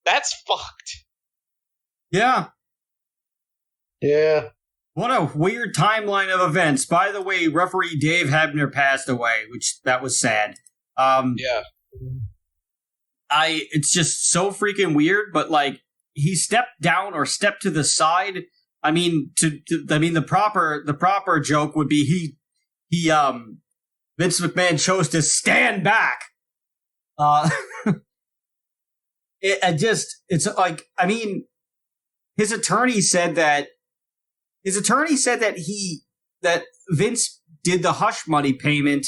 That's fucked. Yeah. Yeah. What a weird timeline of events. By the way, referee Dave Hebner passed away, that was sad. Yeah. It's just so freaking weird, but, like, he stepped down or stepped to the side. I mean, the proper joke would be Vince McMahon chose to stand back. It's like, I mean, his attorney said that that Vince did the hush money payment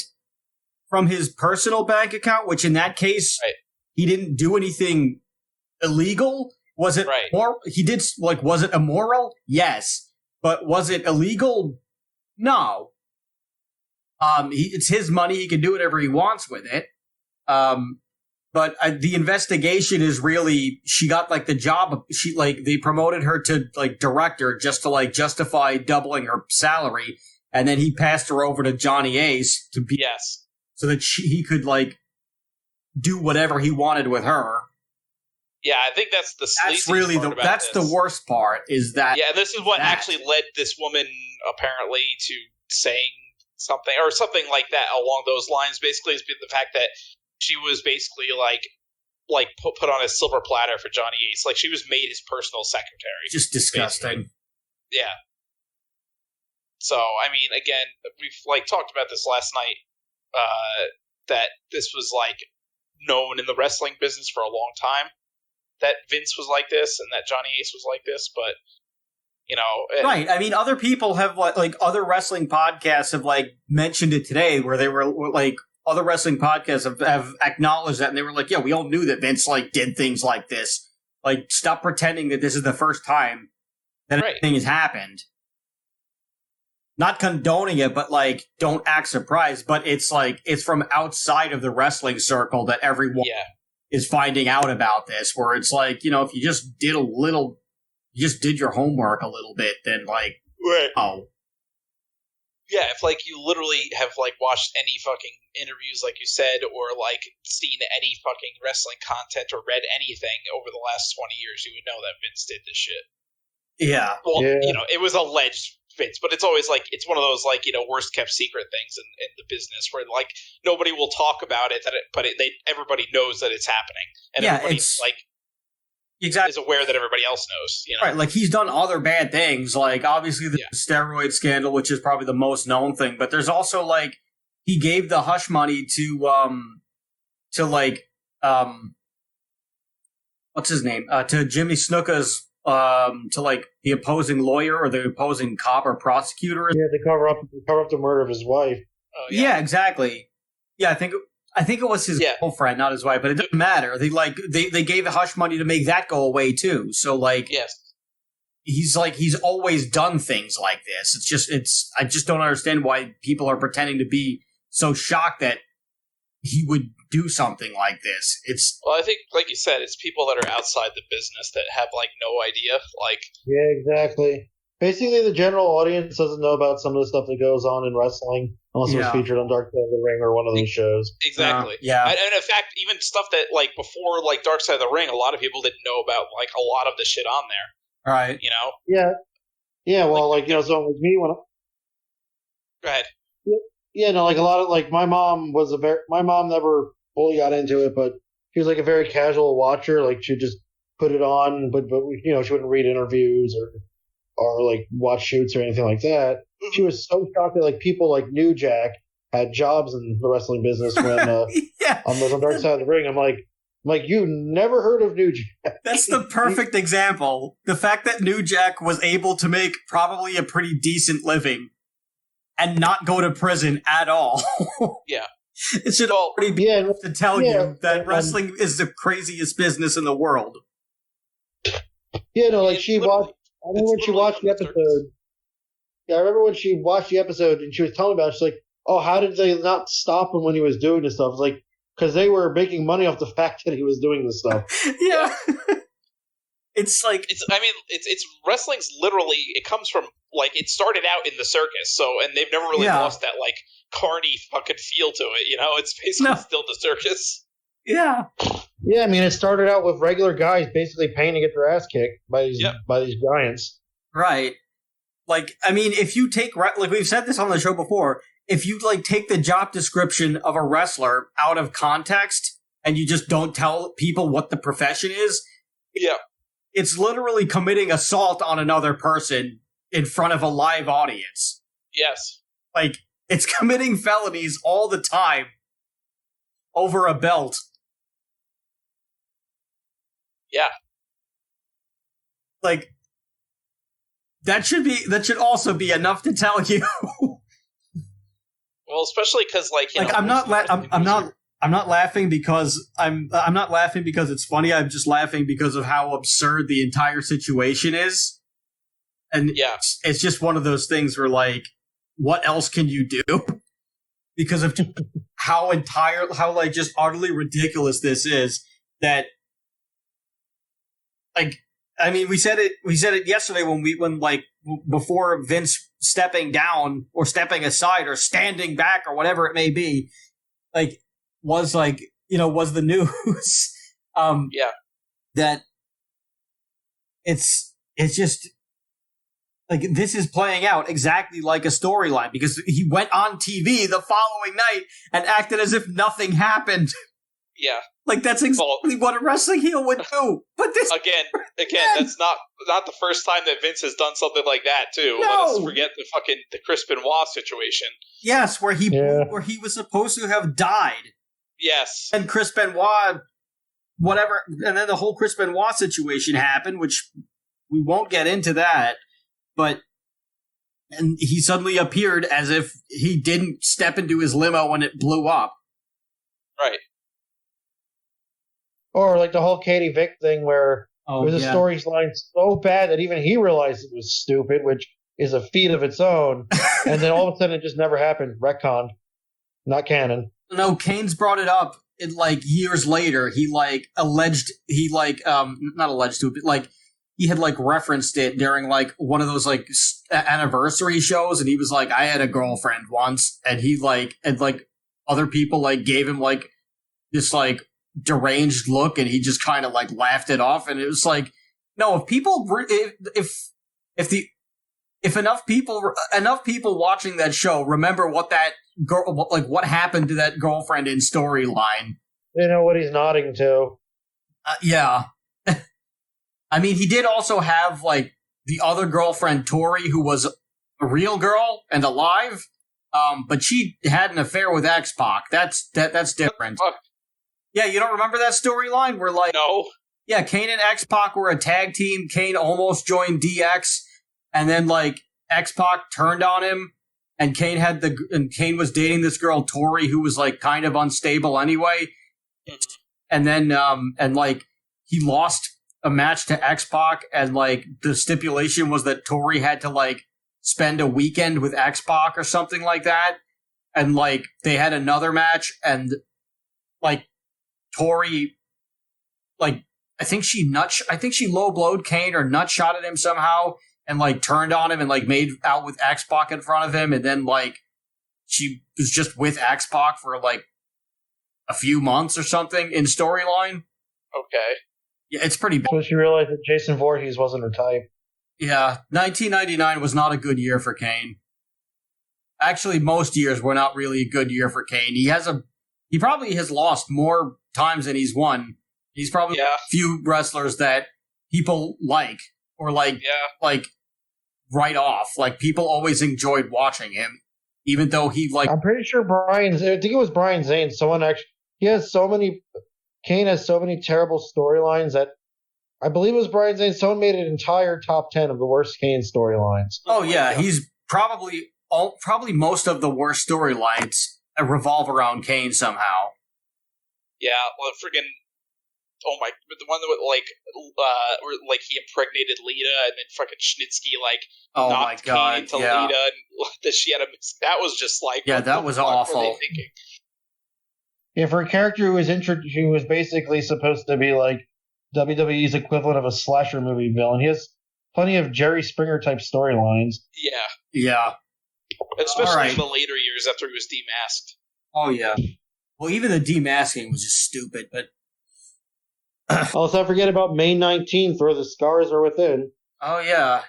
from his personal bank account, which in that case, right. He didn't do anything illegal. Was it right. Was it immoral? Yes. But was it illegal? No. It's his money. He can do whatever he wants with it. But the investigation is really, she got like the job. They promoted her to like director just to like justify doubling her salary. And then he passed her over to Johnny Ace to be, so that he could like do whatever he wanted with her. Yeah, I think that's the sleaziest part about that's this. The worst part is that. Yeah, this is what actually led this woman apparently to saying something or something like that along those lines. Basically, is the fact that she was basically like put on a silver platter for Johnny Ace. Like she was made his personal secretary. Just disgusting. Basically. Yeah. So I mean, again, we've like talked about this last night. That this was like known in the wrestling business for a long time. That Vince was like this and that Johnny Ace was like this, but right. I mean, other people have like other wrestling podcasts have like mentioned it today, where they were like other wrestling podcasts have acknowledged that, and they were like, "Yeah, we all knew that Vince like did things like this. Like, stop pretending that this is the first time." that Right. anything has happened. Not condoning it, but like, don't act surprised. But it's like, it's from outside of the wrestling circle that everyone is finding out about this, where it's like, if you just did your homework a little bit, then like, oh. Yeah, if like you literally have like watched any fucking interviews, like you said, or like seen any fucking wrestling content or read anything over the last 20 years, you would know that Vince did this shit. Yeah. Well, it was alleged Vince, but it's always like, it's one of those like, worst kept secret things in the business where like nobody will talk about it, but everybody knows that it's happening. And everybody like is aware that everybody else knows, Right, like he's done other bad things, like obviously the steroid scandal, which is probably the most known thing, but there's also like he gave the hush money to what's his name? To Jimmy Snuka's to like the opposing lawyer or the opposing cop or prosecutor. Yeah, to cover up the murder of his wife. Yeah, exactly. Yeah, I think it was his girlfriend, not his wife, but it doesn't matter. They gave the hush money to make that go away too. So like, he's always done things like this. I just don't understand why people are pretending to be so shocked that he would do something like this. Well, I think, like you said, it's people that are outside the business that have like no idea. Like, yeah, exactly. Basically, the general audience doesn't know about some of the stuff that goes on in wrestling unless it was featured on Dark Side of the Ring or one of those shows. Exactly. Yeah. And in fact, even stuff that like before like Dark Side of the Ring, a lot of people didn't know about like a lot of the shit on there. Right. Yeah. Yeah. Well, so with me when. Go ahead. Yeah. No, like a lot of like my mom never fully got into it, but she was like a very casual watcher. Like she'd just put it on, but she wouldn't read interviews or like watch shoots or anything like that. She was so shocked that like people like New Jack had jobs in the wrestling business when was on Dark Side of the Ring. I'm like you never heard of New Jack. That's the perfect example. The fact that New Jack was able to make probably a pretty decent living and not go to prison at all. Yeah. It should already be enough to tell you that wrestling is the craziest business in the world. Yeah, no, like she watched. I remember when she watched the episode. Yeah, I remember when she watched the episode and she was telling me about it. She's like, "Oh, how did they not stop him when he was doing this stuff?" It's like, because they were making money off the fact that he was doing this stuff. Yeah. It's like it's wrestling's literally, it comes from like, it started out in the circus, and they've never really lost that like carny fucking feel to it. It's basically still the circus. Yeah. Yeah, I mean, it started out with regular guys basically paying to get their ass kicked by these giants. Right. Like, I mean, if you take, like we've said this on the show before, if you like take the job description of a wrestler out of context and you just don't tell people what the profession is, it's literally committing assault on another person in front of a live audience. Yes. Like, it's committing felonies all the time over a belt. Yeah. Like, that should also be enough to tell you. Well, especially because I'm not laughing because I'm not laughing because it's funny. I'm just laughing because of how absurd the entire situation is. And it's just one of those things where like, what else can you do? Because of how just utterly ridiculous this is. That, like, I mean, we said it yesterday when before Vince stepping down or stepping aside or standing back or whatever it may be, like, was the news. That it's just like, this is playing out exactly like a storyline because he went on TV the following night and acted as if nothing happened. Yeah. Like, that's exactly what a wrestling heel would do. But this again, that's not the first time that Vince has done something like that too. No. Let us forget the Chris Benoit situation. Yes, where he was supposed to have died. Yes. And Chris Benoit, whatever, and then the whole Chris Benoit situation happened, which we won't get into that. And he suddenly appeared as if he didn't step into his limo when it blew up. Right. Or like the whole Katie Vick thing where Oh, It was a storyline so bad that even he realized it was stupid, which is a feat of its own. And then all of a sudden, it just never happened. Retconned, not canon. No, Kane's brought it up. Years later, he not alleged to, but he had referenced it during one of those anniversary shows, and he was like, I had a girlfriend once, and he other people gave him this deranged look, and he just kind of laughed it off, and it was no, if enough people watching that show remember what that girl, what happened to that girlfriend in storyline. You know what he's nodding to. Yeah. I mean, he did also have the other girlfriend, Tori, who was a real girl and alive, but she had an affair with X-Pac. That's different. Yeah, you don't remember that storyline where no. Yeah, Kane and X-Pac were a tag team. Kane almost joined DX, and then X-Pac turned on him, and Kane was dating this girl Tori, who was kind of unstable anyway. And then he lost a match to X-Pac, and the stipulation was that Tori had to spend a weekend with X-Pac or something like that, and they had another match, and Tori I think she low blowed Kane or nut shot at him somehow, and turned on him and made out with X-Pac in front of him, and then she was just with X-Pac for a few months or something in storyline. Okay. Yeah, it's pretty bad. So she realized that Jason Voorhees wasn't her type. Yeah, 1999 was not a good year for Kane. Actually, most years were not really a good year for Kane. He probably has lost more times than he's won. He's probably a few wrestlers that people or write off. People always enjoyed watching him, even though he I'm pretty sure I think it was Brian Zane. Kane has so many terrible storylines that I believe it was Brian Zane. Someone made an entire top 10 of the worst Kane storylines. Oh yeah, he's probably most of the worst storylines revolve around Kane somehow. Yeah, well, friggin'. Oh my! The one that where he impregnated Lita, and then fucking Schnitsky knocked Kane into Lita, and that she had that was just that was awful. Were they thinking? Yeah, for a character who was basically supposed to be WWE's equivalent of a slasher movie villain, he has plenty of Jerry Springer type storylines. Yeah, especially in the later years after he was demasked. Oh yeah. Well, even the demasking was just stupid, but. Let's not forget about May 19th, where the scars are within. Oh, yeah.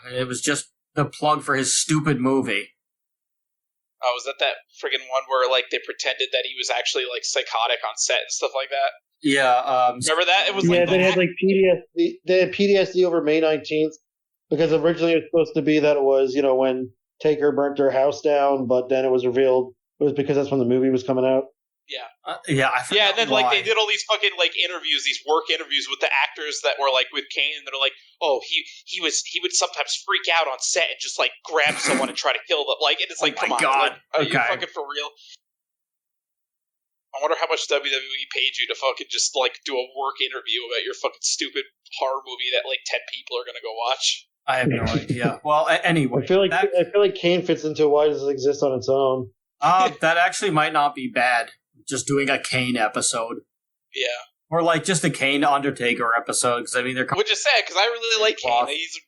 It was just the plug for his stupid movie. Oh, was that friggin' one where, they pretended that he was actually, psychotic on set and stuff like that? Yeah. Remember that? It was they had, PTSD. They had PTSD over May 19th, because originally it was supposed to be that it was, when Taker burnt her house down, but then it was revealed it was because that's when the movie was coming out. Yeah. I forgot and then why. they did all these fucking interviews, these work interviews with the actors that were with Kane, and they're oh, he would sometimes freak out on set and just grab someone and try to kill them. And it's come on, God. Are you fucking for real? I wonder how much WWE paid you to fucking just do a work interview about your fucking stupid horror movie that 10 people are gonna go watch. I have no idea. Well, anyway, I feel like Kane fits into Why Does It Exist on its own. That actually might not be bad. Just doing a Kane episode. Yeah. Or just a Kane Undertaker episode, because they're which is sad, because I really like Kane. He's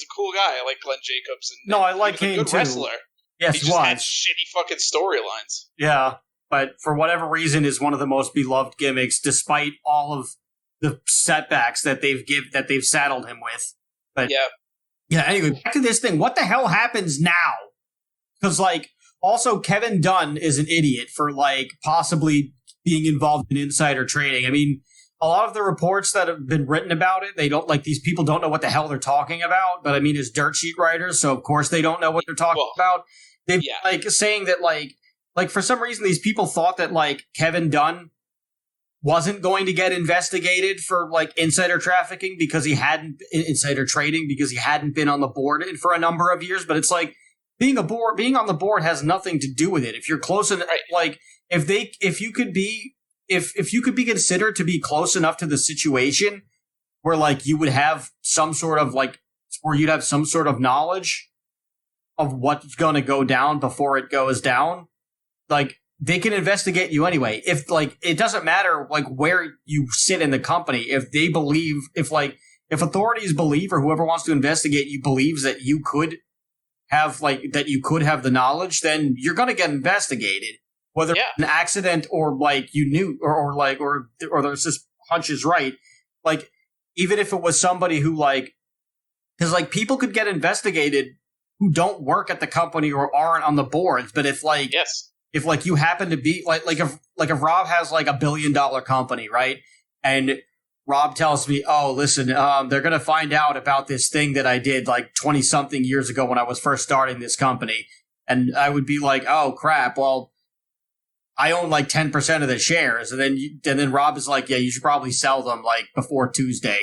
a cool guy. I like Glenn Jacobs. And I like Kane a good too. Wrestler. Yes, he just had shitty fucking storylines. Yeah, but for whatever reason is one of the most beloved gimmicks, despite all of the setbacks that they've saddled him with. But yeah. Anyway, back to this thing. What the hell happens now? Because also, Kevin Dunn is an idiot for, possibly being involved in insider trading. I mean, a lot of the reports that have been written about it, they don't, these people don't know what the hell they're talking about, but I mean, as dirt sheet writers, so of course they don't know what they're talking about. They've, saying that, for some reason, these people thought that, Kevin Dunn wasn't going to get investigated for, insider trafficking because he hadn't, insider trading because he hadn't been on the board for a number of years, but it's being on the board has nothing to do with it. If you're close enough, if you could be considered to be close enough to the situation where like you would have some sort of like, or you'd have some sort of knowledge of what's going to go down before it goes down, like they can investigate you anyway. If like, it doesn't matter like where you sit in the company. If they believe, if authorities believe, or whoever wants to investigate you believes that you could have the knowledge, then you're going to get investigated. Whether it's an accident or like you knew or there's this hunch is right. Like, even if it was somebody who like, because like people could get investigated who don't work at the company or aren't on the boards. But if like, if like you happen to be if Rob has like $1 billion company, right? And Rob tells me, oh, listen, they're going to find out about this thing that I did like 20 something years ago when I was first starting this company. And I would be like, oh crap. Well, I own like 10% of the shares. And then Rob is like, yeah, you should probably sell them like before Tuesday.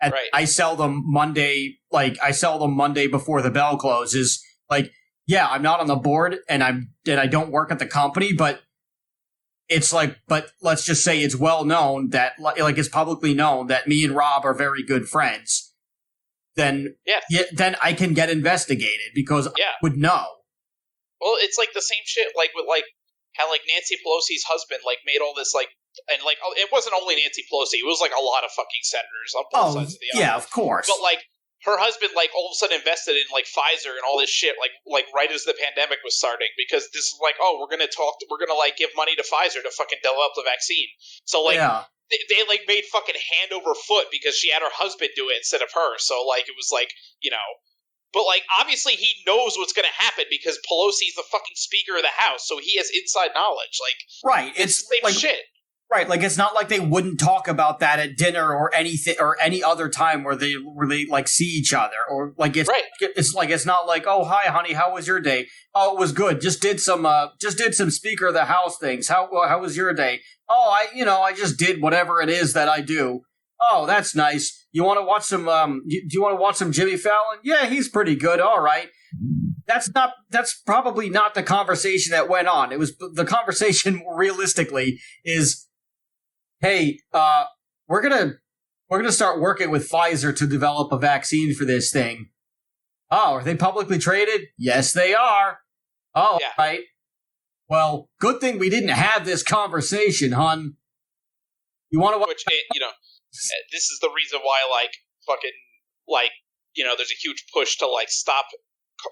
And I sell them Monday. Like I sell them Monday before the bell closes. Like, yeah, I'm not on the board and I don't work at the company, but it's like, but let's just say it's well known that like it's publicly known that me and Rob are very good friends. Then I can get investigated because I would know. Well, it's like the same shit like with like how like Nancy Pelosi's husband like made all this like, and like it wasn't only Nancy Pelosi, it was like a lot of fucking senators on both sides of the aisle. Yeah, of course. But like her husband like all of a sudden invested in like Pfizer and all this shit like right as the pandemic was starting, because this is like, oh, we're gonna like give money to Pfizer to fucking develop the vaccine. So like they like made fucking hand over foot because she had her husband do it instead of her. So like it was like, you know. But, like, obviously he knows what's going to happen because Pelosi's the fucking Speaker of the House, so he has inside knowledge. Like, right, it's the same like, shit. Right, like, it's not like they wouldn't talk about that at dinner or anything or any other time where they like see each other, or like it's like it's not like, oh, hi, honey, how was your day? Oh, it was good. Just did some Speaker of the House things. How was your day? Oh, I just did whatever it is that I do. Oh, that's nice. You want to watch some? Do you want to watch some Jimmy Fallon? Yeah, he's pretty good. All right. That's probably not the conversation that went on. It was the conversation realistically is, hey, we're gonna start working with Pfizer to develop a vaccine for this thing. Oh, are they publicly traded? Yes, they are. Oh, yeah. Right. Well, good thing we didn't have this conversation, hon. You want to watch? This is the reason why, like, fucking, like, there's a huge push to, like, stop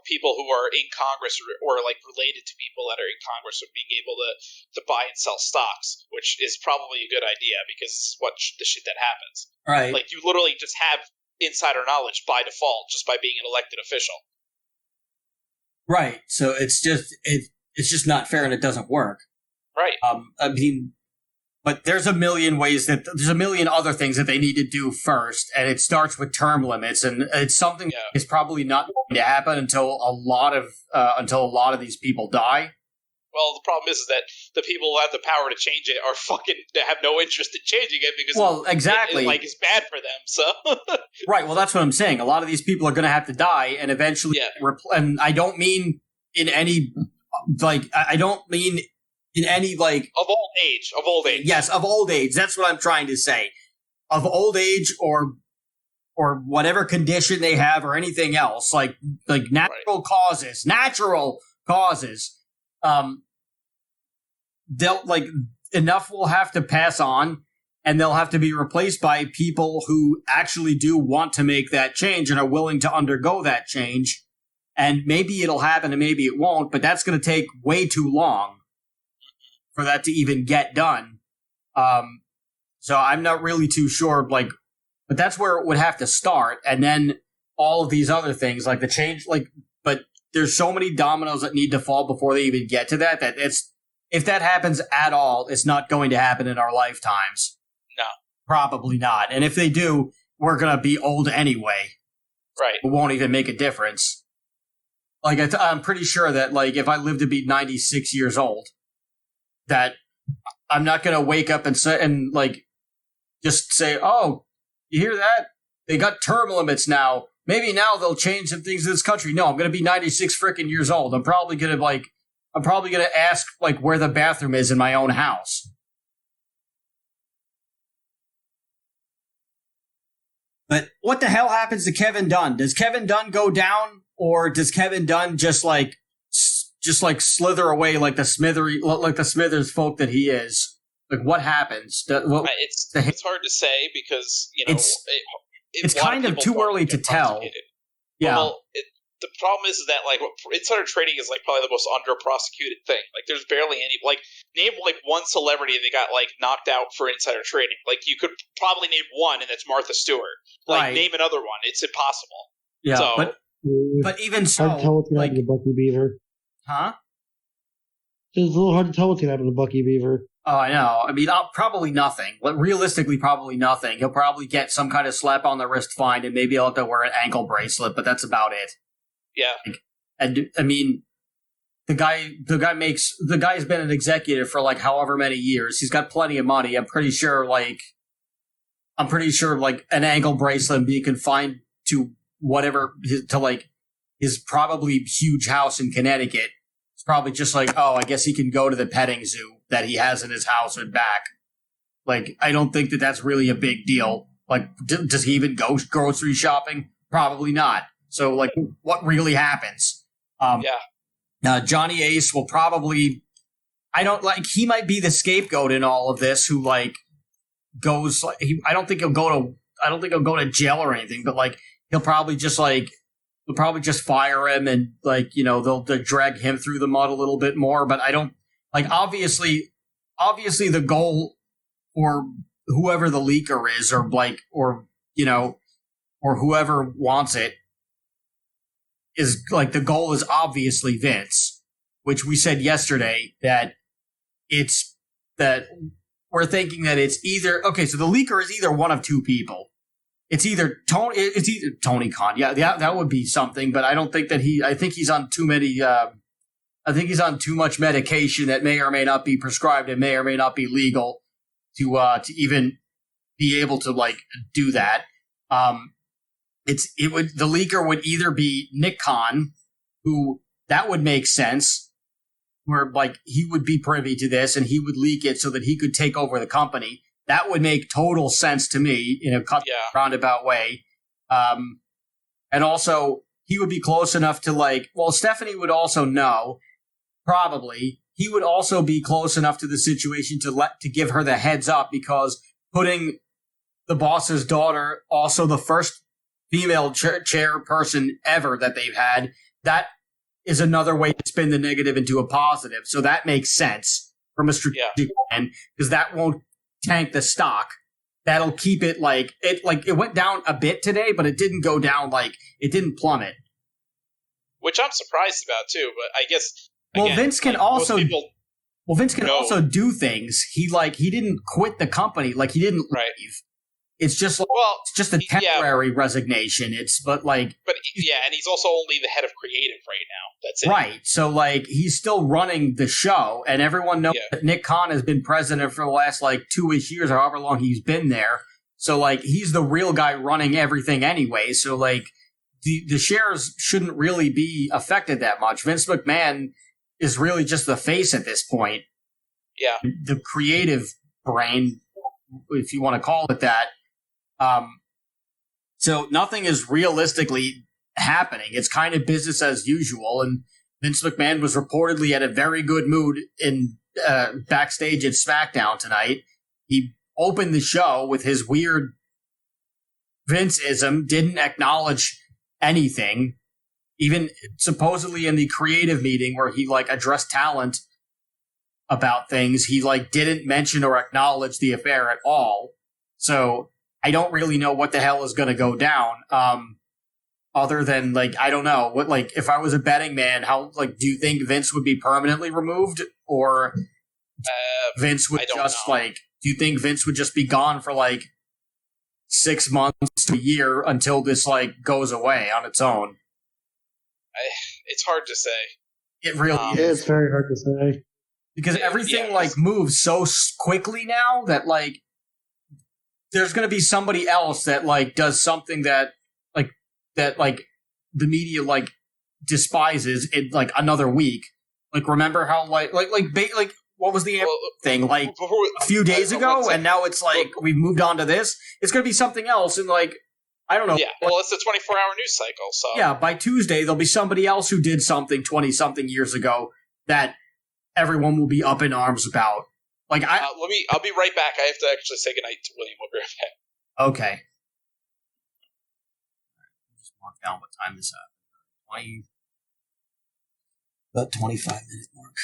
people who are in Congress or like, related to people that are in Congress from being able to buy and sell stocks, which is probably a good idea because this is the shit that happens. Right. Like, you literally just have insider knowledge by default just by being an elected official. Right. So it's just not fair and it doesn't work. Right. I mean... But there's a million other things that they need to do first, and it starts with term limits, and it's something that is probably not going to happen until a lot of these people die. Well, the problem is that the people who have the power to change it are fucking have no interest in changing it because exactly, it's bad for them. So right, well, that's what I'm saying. A lot of these people are going to have to die, and eventually, and I don't mean in any in any, like... Of old age. Yes, of old age. That's what I'm trying to say. Of old age or whatever condition they have or anything else. Like natural causes. They'll, like, enough will have to pass on, and they'll have to be replaced by people who actually do want to make that change and are willing to undergo that change. And maybe it'll happen and maybe it won't, but that's going to take way too long for that to even get done. So I'm not really too sure, like, but that's where it would have to start. And then all of these other things, like the change, like, but there's so many dominoes that need to fall before they even get to that if that happens at all, it's not going to happen in our lifetimes. No. Probably not. And if they do, we're going to be old anyway. Right. It won't even make a difference. Like, I'm pretty sure that, like, if I live to be 96 years old, that I'm not going to wake up and say, and like, just say, oh, you hear that? They got term limits now. Maybe now they'll change some things in this country. No, I'm going to be 96 freaking years old. I'm probably going to ask, like, where the bathroom is in my own house. But what the hell happens to Kevin Dunn? Does Kevin Dunn go down, or does Kevin Dunn just slither away like the Smithers folk that he is? Like, what happens? It's hard to say because it's kind of too early to tell. Yeah. Well, the problem is that like insider trading is like probably the most under-prosecuted thing. Like, there's barely any. Like, name like one celebrity that got like knocked out for insider trading. Like, you could probably name one, and that's Martha Stewart. Like, right. Name another one. It's impossible. Yeah, so, but even so, hard to tell what's going to happen to Bucky Beaver. Huh? It's a little hard to tell what's going to happen to Bucky Beaver. Oh, I know. I mean, probably nothing. Realistically, probably nothing. He'll probably get some kind of slap on the wrist fine, and maybe he'll have to wear an ankle bracelet, but that's about it. Yeah. And I mean, the guy's been an executive for like however many years. He's got plenty of money. I'm pretty sure like an ankle bracelet and being confined to whatever his probably huge house in Connecticut. It's probably just like, oh, I guess he can go to the petting zoo that he has in his house and back. Like, I don't think that that's really a big deal. Like, does he even go grocery shopping? Probably not. So, like, what really happens? Now, Johnny Ace will probably, he might be the scapegoat in all of this who, like, goes, like, I don't think he'll go to jail or anything, but, like, they'll probably just fire him and, like, they'll drag him through the mud a little bit more, but I don't, like, obviously the goal for whoever the leaker is or whoever wants it is, like, the goal is obviously Vince, which we said yesterday that we're thinking that it's either, okay, so the leaker is either one of two people. It's either Tony Khan. Yeah, that would be something, but I don't think that I think he's on too much medication that may or may not be prescribed and may or may not be legal to even be able to, like, do that. The leaker would either be Nick Khan, who that would make sense, where, like, he would be privy to this and he would leak it so that he could take over the company. That would make total sense to me in a roundabout way. And also, he would be close enough to, like, well, Stephanie would also know, probably. He would also be close enough to the situation to give her the heads up, because putting the boss's daughter, also the first female chairperson ever that they've had, that is another way to spin the negative into a positive. So that makes sense from a strategic plan, because that won't tank the stock. That'll keep it it went down a bit today, but it didn't go down, like, it didn't plummet. Which I'm surprised about too, but I guess Vince can also also do things. He didn't quit the company, like, he didn't leave. It's just it's just a temporary resignation. And he's also only the head of creative right now. That's it. Right. So, like, he's still running the show, and everyone knows that Nick Khan has been president for the last, like, 2-ish years or however long he's been there. So, like, he's the real guy running everything anyway. So, like, the shares shouldn't really be affected that much. Vince McMahon is really just the face at this point. Yeah. The creative brain, if you want to call it that. So nothing is realistically happening. It's kind of business as usual. And Vince McMahon was reportedly at a very good mood in backstage at SmackDown tonight. He opened the show with his weird Vince-ism, didn't acknowledge anything, even supposedly in the creative meeting where he, like, addressed talent about things. He, like, didn't mention or acknowledge the affair at all. So I don't really know what the hell is going to go down. Other than, like, I don't know what, like, if I was a betting man, how, like, do you think Vince would be permanently removed, or Vince would do you think Vince would just be gone for, like, 6 months to a year until this, like, goes away on its own? It's hard to say. It really is. It's very hard to say. Because everything, moves so quickly now that, like, there's going to be somebody else that, like, does something that the media, like, despises in, like, another week. Like, remember how, what was the thing, like, a few days ago, and now it's like we've moved on to this. It's going to be something else, and, like, I don't know. Yeah, well, it's a 24-hour news cycle, so... Yeah, by Tuesday, there'll be somebody else who did something 20-something years ago that everyone will be up in arms about. Like, I'll be right back. I have to actually say goodnight to William. We'll be right back. Okay. Just mark down what time this is. About 25-minute mark.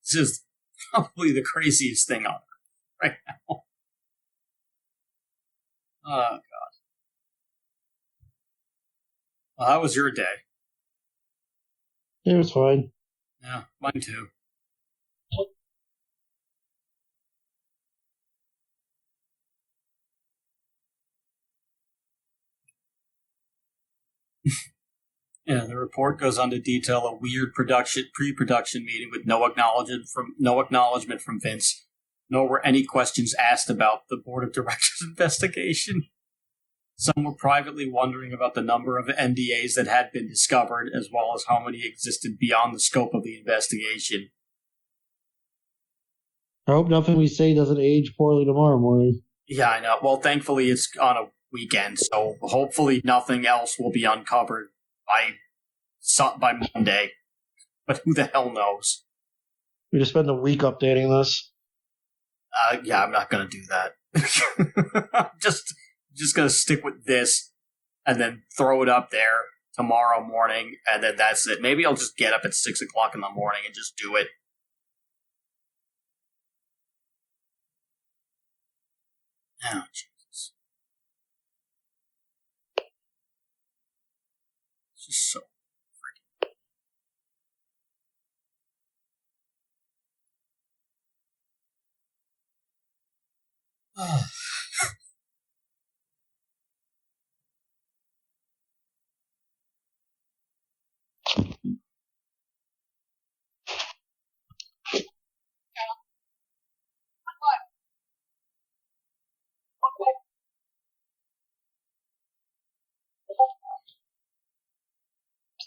This is probably the craziest thing on earth right now. Oh, God. Well, how was your day? It was fine. Yeah, mine too. Yeah, the report goes on to detail a weird pre-production meeting with no acknowledgement from Vince, nor were any questions asked about the board of directors investigation. Some were privately wondering about the number of NDAs that had been discovered, as well as how many existed beyond the scope of the investigation. I hope nothing we say doesn't age poorly tomorrow morning. Yeah, I know. Well, thankfully it's on a weekend, so hopefully nothing else will be uncovered by Monday. But who the hell knows? We just spend a week updating this. Yeah, I'm not going to do that. I'm just going to stick with this and then throw it up there tomorrow morning, and then that's it. Maybe I'll just get up at 6 o'clock in the morning and just do it. Oh, Jesus. It's just so freaking...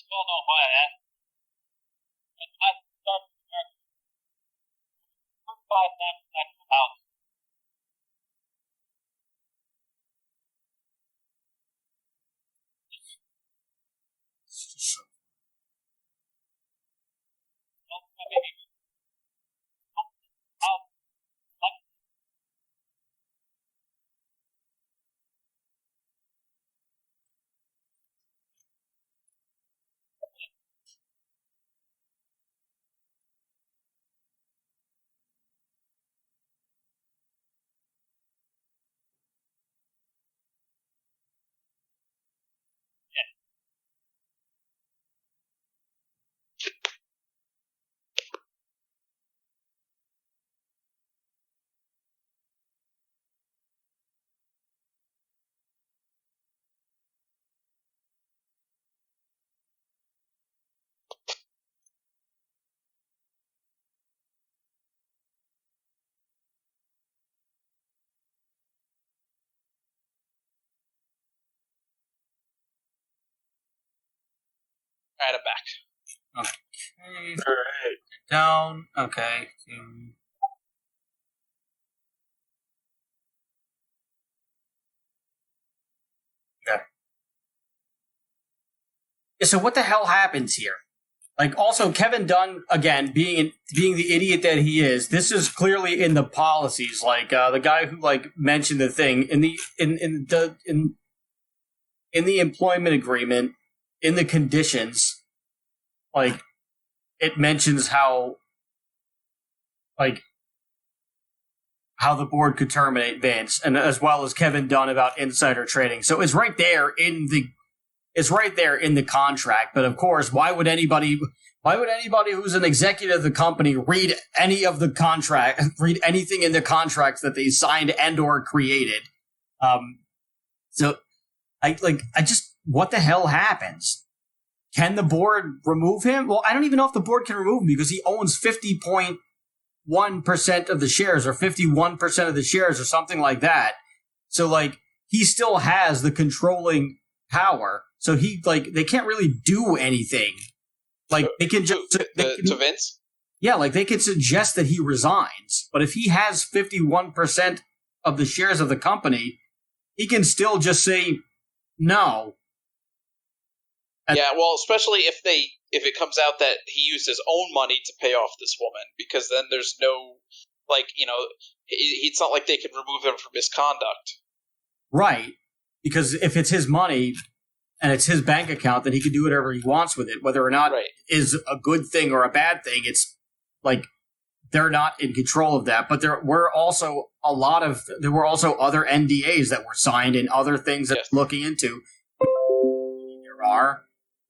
Don't know why that. But I start first 5 times back to the house. It's just so... All right, I'm back. Okay. All right. Down. Okay. Yeah. So what the hell happens here? Like, also, Kevin Dunn, again, being the idiot that he is, this is clearly in the policies. Like, the guy who, like, mentioned the thing in the employment agreement, in the conditions, like, it mentions how the board could terminate Vince, and as well as Kevin Dunn about insider trading. So it's right there in the contract. But of course, why would anybody who's an executive of the company read anything in the contracts that they signed and or created? What the hell happens? Can the board remove him? Well, I don't even know if the board can remove him because he owns 50.1% of the shares or 51% of the shares or something like that. So, like, he still has the controlling power. So they can't really do anything. Like they can just to Vince. Yeah, like they could suggest that he resigns, but if he has 51% of the shares of the company, he can still just say no. Yeah, well, especially if it comes out that he used his own money to pay off this woman, because then there's no, it's not like they can remove him for misconduct. Right, because if it's his money and it's his bank account, then he can do whatever he wants with it, whether or not is a good thing or a bad thing. It's like they're not in control of that. But there were also other NDAs that were signed and other things that looking into.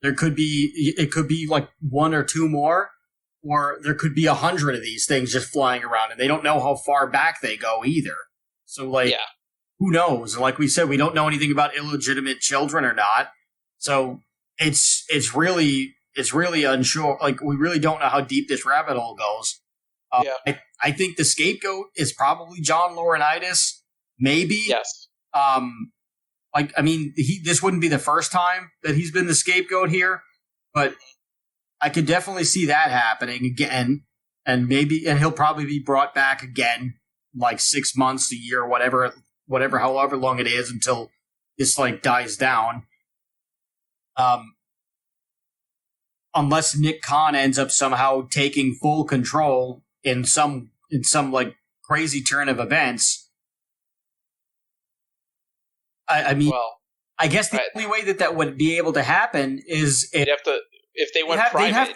It could be like one or two more, or there could be 100 of these things just flying around, and they don't know how far back they go either. So who knows? And like we said, we don't know anything about illegitimate children or not. So it's really unsure. Like we really don't know how deep this rabbit hole goes. I think the scapegoat is probably John Lauranitis. Maybe. Yes. This wouldn't be the first time that he's been the scapegoat here, but I could definitely see that happening again, and he'll probably be brought back again, like 6 months, a year, however long it is until this dies down. Unless Nick Khan ends up somehow taking full control in some crazy turn of events. I guess the only way that would be able to happen is if they went private.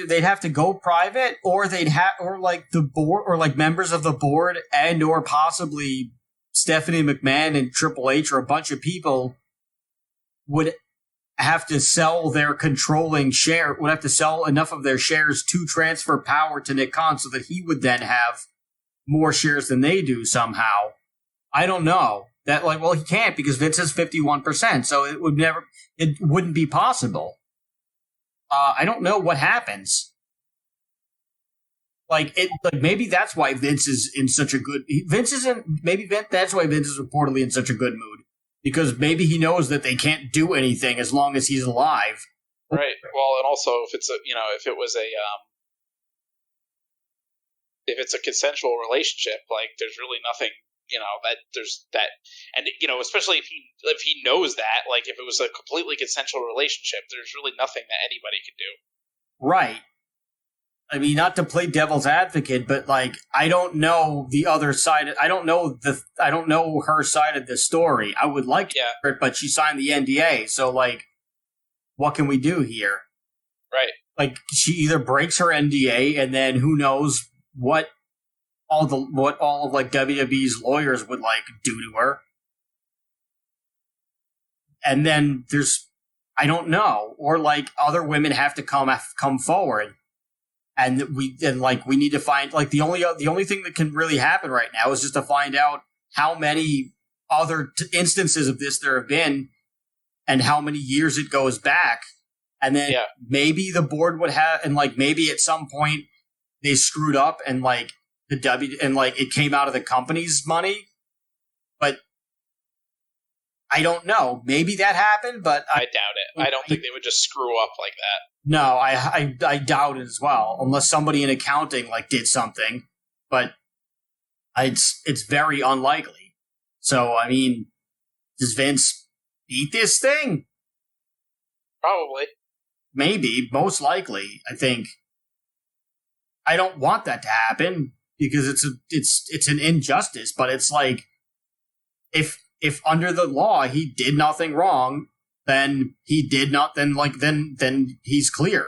They'd have to go private, or the board, or members of the board, and or possibly Stephanie McMahon and Triple H, or a bunch of people would have to sell their controlling share, would have to sell enough of their shares to transfer power to Nick Khan so that he would then have more shares than they do somehow. I don't know. He can't, because Vince has 51%, so it wouldn't be possible. I don't know what happens. Maybe that's why Vince is in such a good. That's why Vince is reportedly in such a good mood, because maybe he knows that they can't do anything as long as he's alive. Right. Well, and also if it's a consensual relationship, there's really nothing. There's that, and especially if he knows that, if it was a completely consensual relationship, there's really nothing that anybody can do. Right. I mean, not to play devil's advocate, but I don't know the other side. I don't know her side of the story. I would like to hear it, but she signed the NDA, so what can we do here? Right. She either breaks her NDA, and then who knows what all of WWE's lawyers would do to her. And then I don't know, or other women have to come forward, and we need to find the only thing that can really happen right now is just to find out how many other instances of this there have been, and how many years it goes back, and then maybe the board would have, and maybe at some point they screwed up and it came out of the company's money, but I don't know. Maybe that happened, but I doubt it. I don't think they would just screw up like that. No, I doubt it as well, unless somebody in accounting did something, but it's very unlikely. So I mean, does Vince beat this thing? Probably. Maybe, most likely. I think. I don't want that to happen, because it's an injustice, but it's if under the law he did nothing wrong, then then he's clear.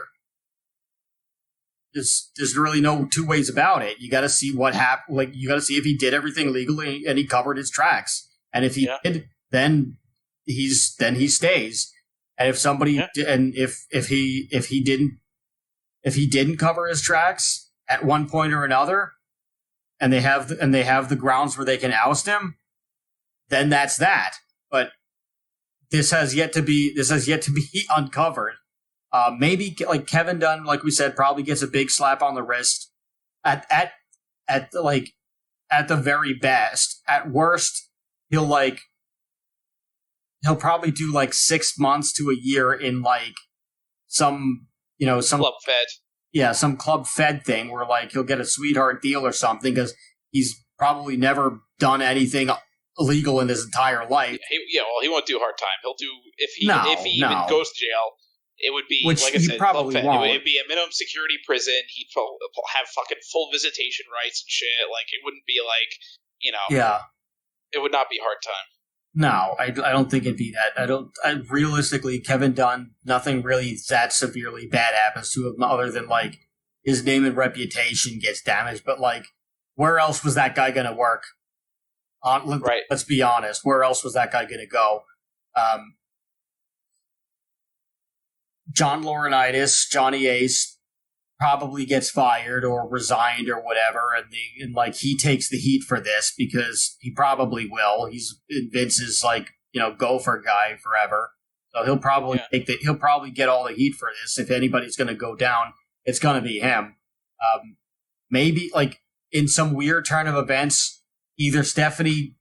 There's really no two ways about it. You got to see what happened. You got to see if he did everything legally and he covered his tracks. And if he did, then he stays. And if somebody and if he didn't cover his tracks at one point or another, and they have the grounds where they can oust him, then that's that. But this has yet to be uncovered. Maybe Kevin Dunn, like we said, probably gets a big slap on the wrist at the very best. At worst, he'll probably do like 6 months to a year in like some Club Fed. Yeah, some Club Fed thing where like he'll get a sweetheart deal or something because he's probably never done anything illegal in his entire life. He won't do hard time. He'll do if he even goes to jail. It would be, which like I he said, probably won't. It would be a minimum security prison. He'd have fucking full visitation rights and shit. Like, it wouldn't be like, Yeah. It would not be hard time. No, I don't think it'd be that. Realistically, Kevin Dunn, nothing really that severely bad happens to him other than, like, his name and reputation gets damaged. But, like, where else was that guy going to work? Right. Let's be honest. Where else was that guy going to go? John Lauranitis, Johnny Ace, probably gets fired or resigned or whatever, and like he takes the heat for this because he probably will. He's Vince's like gopher guy forever, so he'll probably he'll probably get all the heat for this. If anybody's going to go down, it's going to be him. Maybe like in some weird turn of events, either Stephanie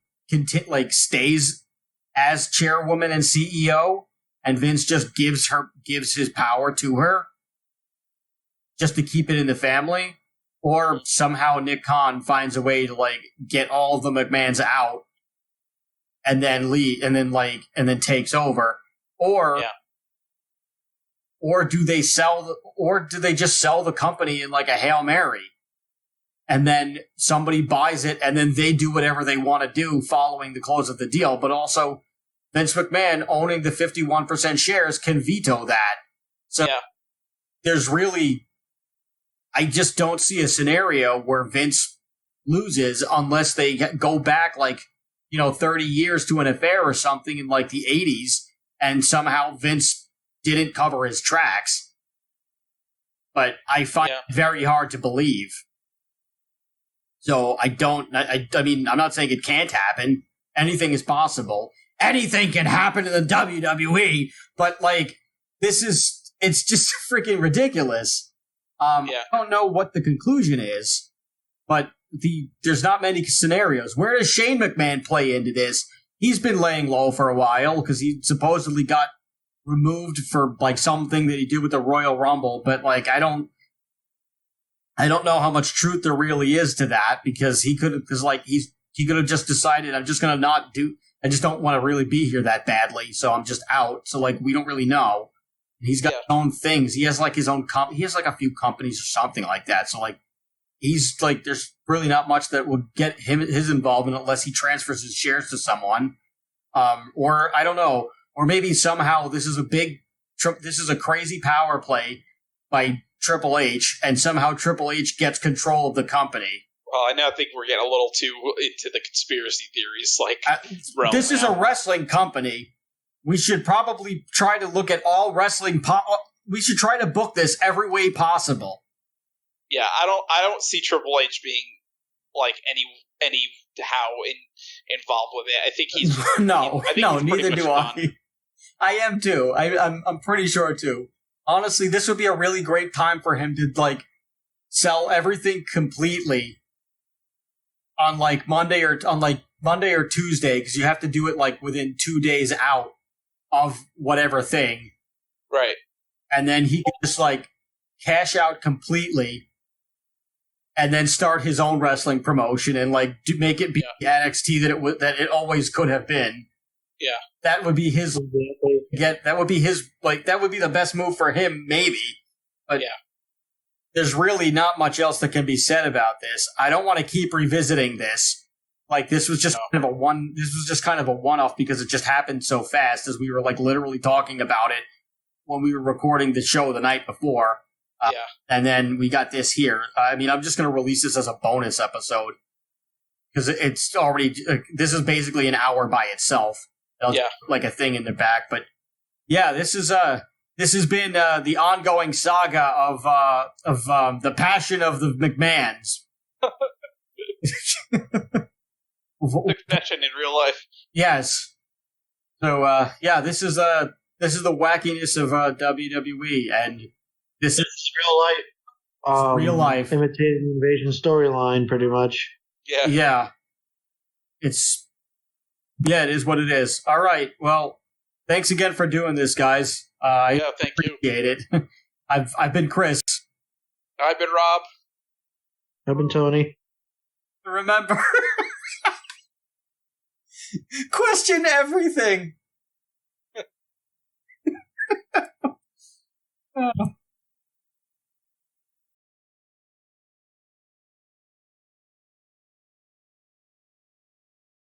stays as chairwoman and CEO. And Vince just gives his power to her just to keep it in the family, or somehow Nick Khan finds a way to like get all of the McMahons out and then leave and then takes over, or do they just sell the company in like a Hail Mary and then somebody buys it and then they do whatever they want to do following the close of the deal, but also Vince McMahon owning the 51% shares can veto that. So there's really, I just don't see a scenario where Vince loses unless they go back 30 years to an affair or something in like the 80s and somehow Vince didn't cover his tracks. But I find it very hard to believe. So I mean, I'm not saying it can't happen. Anything is possible. Anything can happen in the WWE, but like it's just freaking ridiculous. I don't know what the conclusion is, but there's not many scenarios. Where does Shane McMahon play into this? He's been laying low for a while because he supposedly got removed for like something that he did with the Royal Rumble, but like I don't know how much truth there really is to that because he could have just decided I'm just gonna not do. I just don't want to really be here that badly, so I'm just out. So, like, we don't really know. He's got his own things. He has, like, his own he has, like, a few companies or something like that. So, like, he's, like, there's really not much that would get his involvement unless he transfers his shares to someone. Or, I don't know. Or maybe somehow this is a crazy power play by Triple H, and somehow Triple H gets control of the company. Well, I now think we're getting a little too into the conspiracy theories. This is a wrestling company. We should probably try to look at all wrestling. We should try to book this every way possible. Yeah, I don't see Triple H being like any how involved with it. I think he's neither do I. I am too. I'm pretty sure too. Honestly, this would be a really great time for him to like sell everything completely. On Monday or Tuesday, because you have to do it like within 2 days out of whatever thing, right? And then he can just like cash out completely, and then start his own wrestling promotion and like make it be the NXT that it always could have been. Yeah, that would be his. That would be his. Like that would be the best move for him, maybe. But there's really not much else that can be said about this. I don't want to keep revisiting this. Like this was just kind of a one-off because it just happened so fast as we were like literally talking about it when we were recording the show the night before. And then we got this here. I mean, I'm just going to release this as a bonus episode because it's already. This is basically an hour by itself. Like a thing in the back, but this has been the ongoing saga of the passion of the McMahons. Succession in real life. Yes. So this is the wackiness of WWE, and this is real life. Real life, imitating the invasion storyline, pretty much. Yeah. It's Yeah, it is what it is. All right. Well, thanks again for doing this, guys. I Thank you. appreciate it. I've been Chris. I've been Rob. I've been Tony. Remember, question everything.